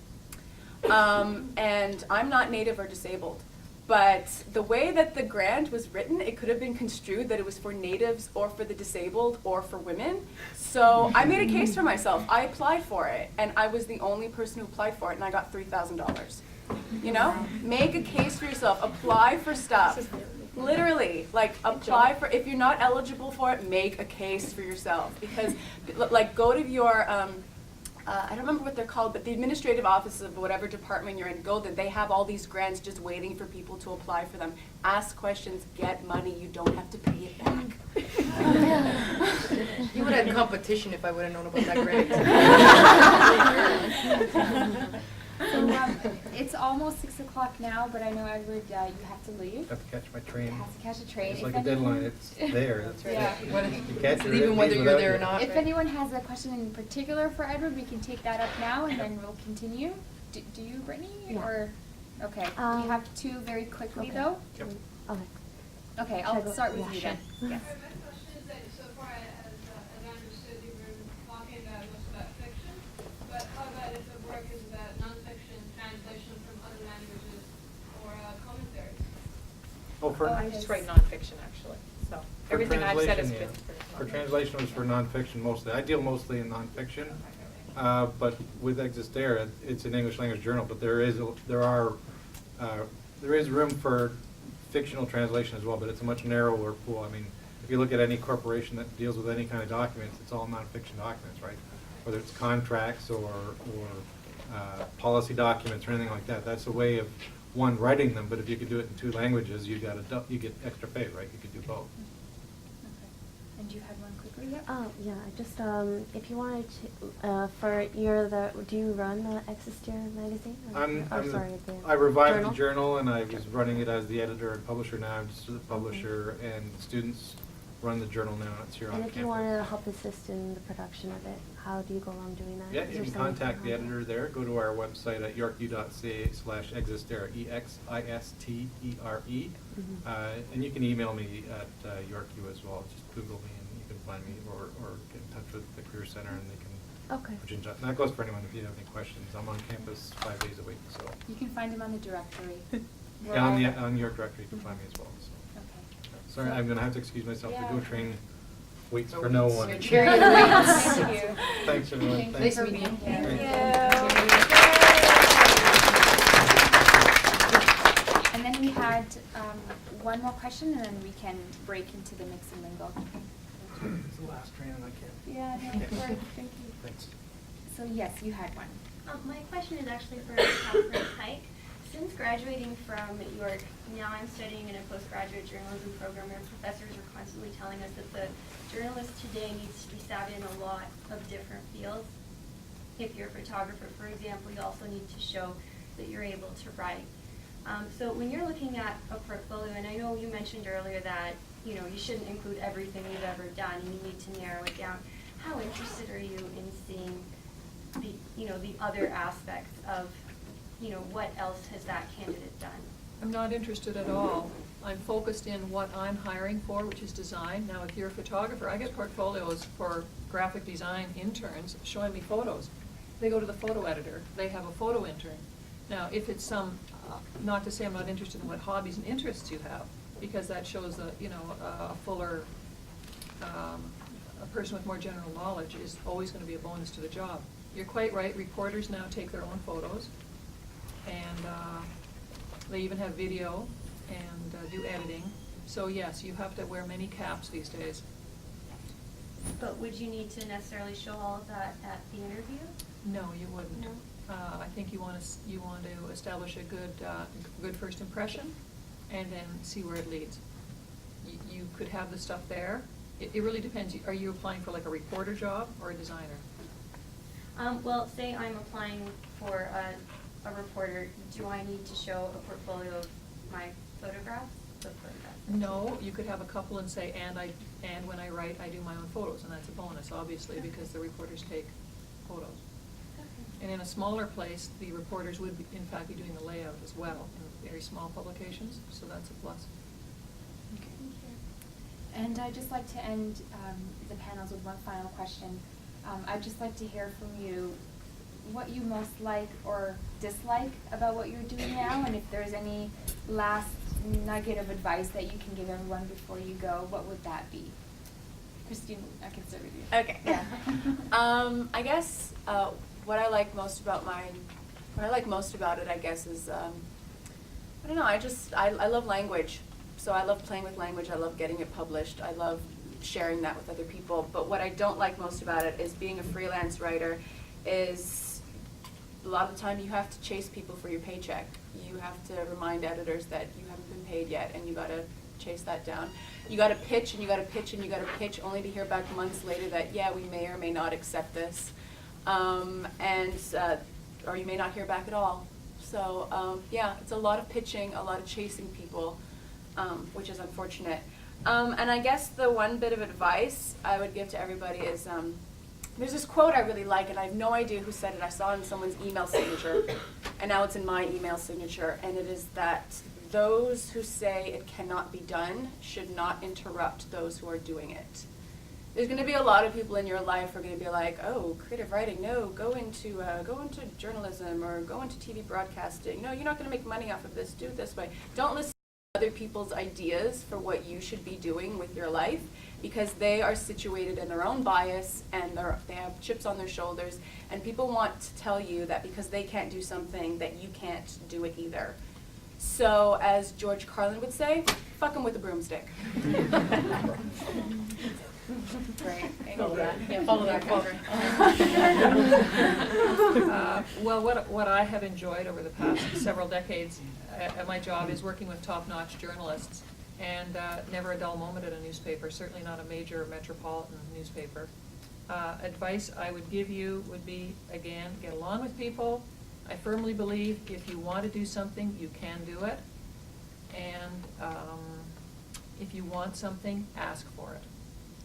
And I'm not Native or disabled. But the way that the grant was written, it could have been construed that it was for natives or for the disabled or for women. So I made a case for myself. I applied for it, and I was the only person who applied for it, and I got $3,000. You know? Make a case for yourself. Apply for stuff. Literally, like, apply for, if you're not eligible for it, make a case for yourself. Because, like, go to your, I don't remember what they're called, but the administrative offices of whatever department you're in, go there. They have all these grants just waiting for people to apply for them. Ask questions, get money. You don't have to pay it back. You would have had competition if I would have known about that grant. So it's almost 6 o'clock now, but I know, Edward, you have to leave. I have to catch my train. You have to catch a train. It's If like a anyone- deadline, it's there, that's Yeah. it. What- You catch your even whether days you're without there or you. not. If anyone has a question in particular for Edward, we can take that up now and then we'll continue. Do you, Brittany? Yeah. Or, okay, we have two very quickly okay. though. Yep. Okay. Okay, Should I I'll go? start with Yeah, you sure. then. Yes. So far, as I understood, you've been talking most about fiction, but how about if the work is about nonfiction, translation from other languages, or commentaries? I just write nonfiction, actually, so For everything I've said is translation, for yeah. For translation was for nonfiction mostly. I deal mostly in nonfiction, but with Existera, it's an English language journal, but there is room for fictional translation as well, but it's a much narrower pool. I mean, if you look at any corporation that deals with any kind of documents, it's all nonfiction documents, right? Whether it's contracts or policy documents or anything like that. That's a way of, one, writing them, but if you could do it in 2 languages, you get extra pay, right? You could do both. Okay. And you had one quickly, yep? Oh, yeah, just, if you wanted to, do you run the Existera magazine? I revived journal? the journal, and I was running it as the editor and publisher now. I'm just the publisher, and students run the journal now. It's here on And campus. if you wanted to help assist in the production of it, how do you go along doing that? Yeah, Is you there can someone contact the help? editor there. Go to our website at yorku.ca/Existera, EXISTERE. And you can email me at Yorku as well. Just Google me and you can find me, or get in touch with the Career Center and they can put you in touch. And that goes for anyone if you have any questions. I'm on campus 5 days a week, so. You can find him on the directory. We're And all- on York directory, you can find me as well, so. Okay. Sorry, I'm gonna have to excuse myself. Yeah. The GO train waits for no one. Your chariot waits. Thank you. Thanks, everyone. Thank you Thanks. for being here. Thank And then we had one more question, and then we can break into the mix and mingle. It's the last train and I can't. Yeah, no, of course. Thank you. Thanks. So yes, you had one. My question is actually for Catherine Pike. Since graduating from York, now I'm studying in a postgraduate journalism program where professors are constantly telling us that the journalist today needs to be savvy in a lot of different fields. If you're a photographer, for example, you also need to show that you're able to write. So when you're looking at a portfolio, and I know you mentioned earlier that you shouldn't include everything you've ever done, and you need to narrow it down. How interested are you in seeing the other aspects of what else has that candidate done? I'm not interested at all. I'm focused in what I'm hiring for, which is design. Now, if you're a photographer, I get portfolios for graphic design interns showing me photos. They go to the photo editor. They have a photo intern. Now, if it's not to say I'm not interested in what hobbies and interests you have, because that shows a fuller, a person with more general knowledge is always going to be a bonus to the job. You're quite right. Reporters now take their own photos, and they even have video and do editing. So yes, you have to wear many caps these days. But would you need to necessarily show all of that at the interview? No, you wouldn't. No? I think you want to establish a good first impression, and then see where it leads. You could have the stuff there. It really depends. Are you applying for like a reporter job or a designer? Well, say I'm applying for a reporter, do I need to show a portfolio of my photographs? The photographs? No, you could have a couple and say, and when I write, I do my own photos, and that's a bonus, obviously, because the reporters take photos. And in a smaller place, the reporters would, in fact, be doing the layout as well, in very small publications, so that's a plus. And I'd just like to end the panels with one final question. I'd just like to hear from you what you most like or dislike about what you're doing now, and if there's any last nugget of advice that you can give everyone before you go, what would that be? Christine, I can start with you. Okay. Yeah. I guess what I like most about it, I guess, is I don't know. I love language, so I love playing with language. I love getting it published. I love sharing that with other people. But what I don't like most about it is being a freelance writer. Is a lot of the time you have to chase people for your paycheck. You have to remind editors that you haven't been paid yet, and you got to chase that down. You got to pitch, and you got to pitch, and you got to pitch, only to hear back months later that, yeah, we may or may not accept this, or you may not hear back at all. So yeah, it's a lot of pitching, a lot of chasing people, which is unfortunate. And I guess the one bit of advice I would give to everybody is, there's this quote I really like, and I have no idea who said it. I saw it in someone's email signature, and now it's in my email signature, and it is that those who say it cannot be done should not interrupt those who are doing it. There's going to be a lot of people in your life who are going to be like, oh, creative writing, no, go into journalism or go into TV broadcasting. No, you're not going to make money off of this. Do it this way. Don't listen to other people's ideas for what you should be doing with your life, because they are situated in their own bias and they have chips on their shoulders, and people want to tell you that because they can't do something that you can't do it either. So as George Carlin would say, fuck them with a broomstick. Right. Follow that. Yeah, follow that. Well, what I have enjoyed over the past several decades at my job is working with top-notch journalists, and never a dull moment at a newspaper, certainly not a major metropolitan newspaper. Advice I would give you would be, again, get along with people. I firmly believe if you want to do something, you can do it. And if you want something, ask for it.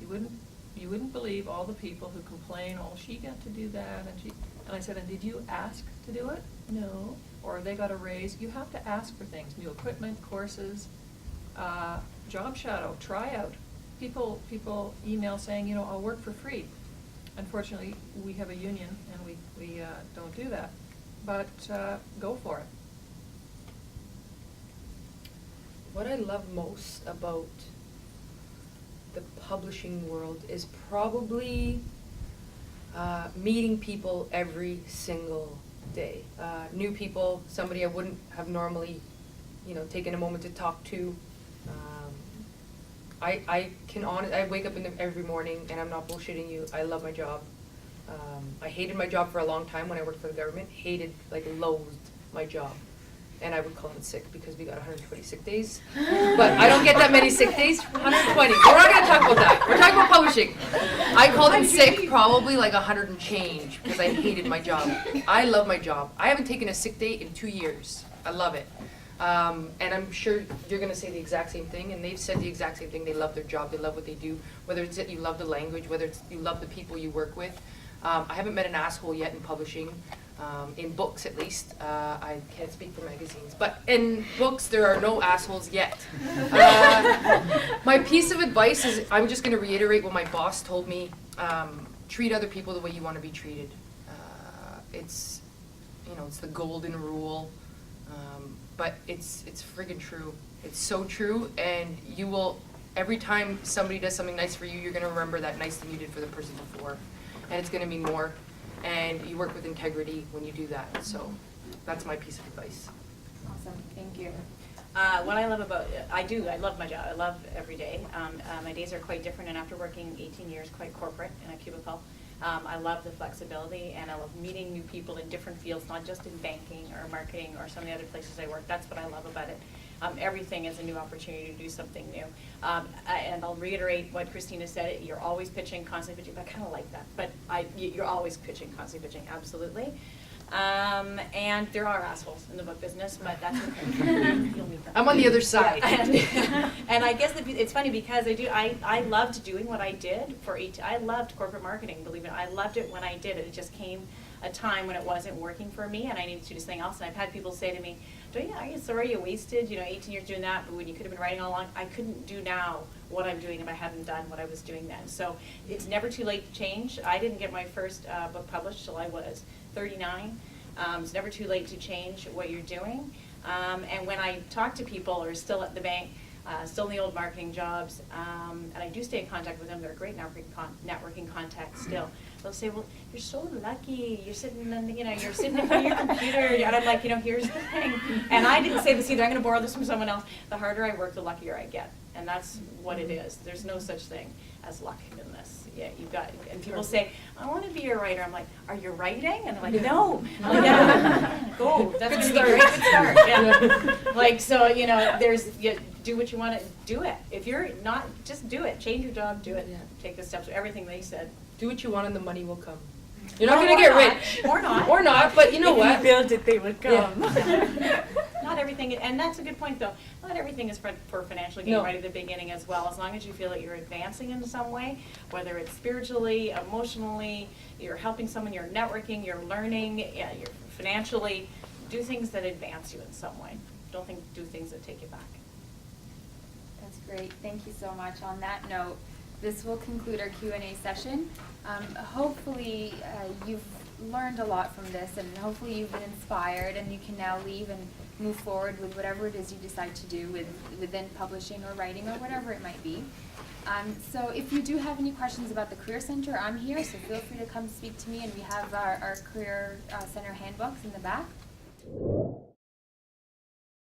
You wouldn't believe all the people who complain, oh, she got to do that, and I said, and did you ask to do it? No. Or they got a raise. You have to ask for things, new equipment, courses, job shadow, tryout. People email saying, I'll work for free. Unfortunately, we have a union, and we don't do that. But go for it. What I love most about the publishing world is probably meeting people every single day. New people, somebody I wouldn't have normally, taken a moment to talk to. I wake up every morning, and I'm not bullshitting you, I love my job. I hated my job for a long time when I worked for the government, loathed my job. And I would call it sick because we got 120 sick days. But I don't get that many sick days, 120. We're not gonna talk about that. We're talking about publishing. I called it sick probably like 100 and change because I hated my job. I love my job. I haven't taken a sick day in 2 years. I love it. And I'm sure you're gonna say the exact same thing, and they've said the exact same thing. They love their job, they love what they do, whether it's that you love the language, whether it's you love the people you work with. I haven't met an asshole yet in publishing. In books, at least. I can't speak for magazines, but in books, there are no assholes yet. My piece of advice is, I'm just going to reiterate what my boss told me. Treat other people the way you want to be treated. It's the golden rule, but it's friggin' true. It's so true, and you will, every time somebody does something nice for you, you're going to remember that nice thing you did for the person before, and it's going to mean more. And you work with integrity when you do that. So that's my piece of advice. Awesome. Thank you. What I love about, I love my job. I love every day. My days are quite different, and after working 18 years quite corporate in a cubicle, I love the flexibility, and I love meeting new people in different fields, not just in banking or marketing or some of the other places I work. That's what I love about it. Everything is a new opportunity to do something new. And I'll reiterate what Christina said, you're always pitching, constantly pitching, but I kind of like that. But you're always pitching, constantly pitching, absolutely. And there are assholes in the book business, but that's okay. You'll meet them. I'm on the other side. Yeah. And I guess it's funny because I loved doing what I did I loved corporate marketing, believe it. I loved it when I did it. It just came a time when it wasn't working for me and I needed to do something else. And I've had people say to me, are you sorry you wasted 18 years doing that, but when you could have been writing all along? I couldn't do now what I'm doing if I hadn't done what I was doing then. So it's never too late to change. I didn't get my first book published till I was 39. It's never too late to change what you're doing. And when I talk to people who are still at the bank, still in the old marketing jobs, and I do stay in contact with them, they're great networking contacts still. They'll say, well, you're so lucky, you're sitting in, you're sitting in front of your computer, and I'm like, here's the thing. And I didn't say this either, I'm gonna borrow this from someone else. The harder I work, the luckier I get. And that's what it is. There's no such thing as luck in this. Yeah, you've got, and people say, I want to be a writer. I'm like, are you writing? And they're like, no. I'm like, yeah, go. That's going to be a great good start. Yeah. Like, so, do what you want to do it. If you're not, just do it. Change your job, do it. Yeah. Take the steps. Everything they said. Do what you want and the money will come. You're not going to get rich. Or not. Or not, but you know what? If you build it, they would come. Yeah. Not everything, and that's a good point though, not everything is for financial gain right at the beginning as well. As long as you feel that you're advancing in some way, whether it's spiritually, emotionally, you're helping someone, you're networking, you're learning, you're financially, do things that advance you in some way. Don't do things that take you back. That's great. Thank you so much. On that note, this will conclude our Q&A session. Hopefully you've learned a lot from this, and hopefully you've been inspired, and you can now leave and move forward with whatever it is you decide to do within publishing or writing or whatever it might be. So if you do have any questions about the Career Center, I'm here, so feel free to come speak to me, and we have our Career Center handbooks in the back.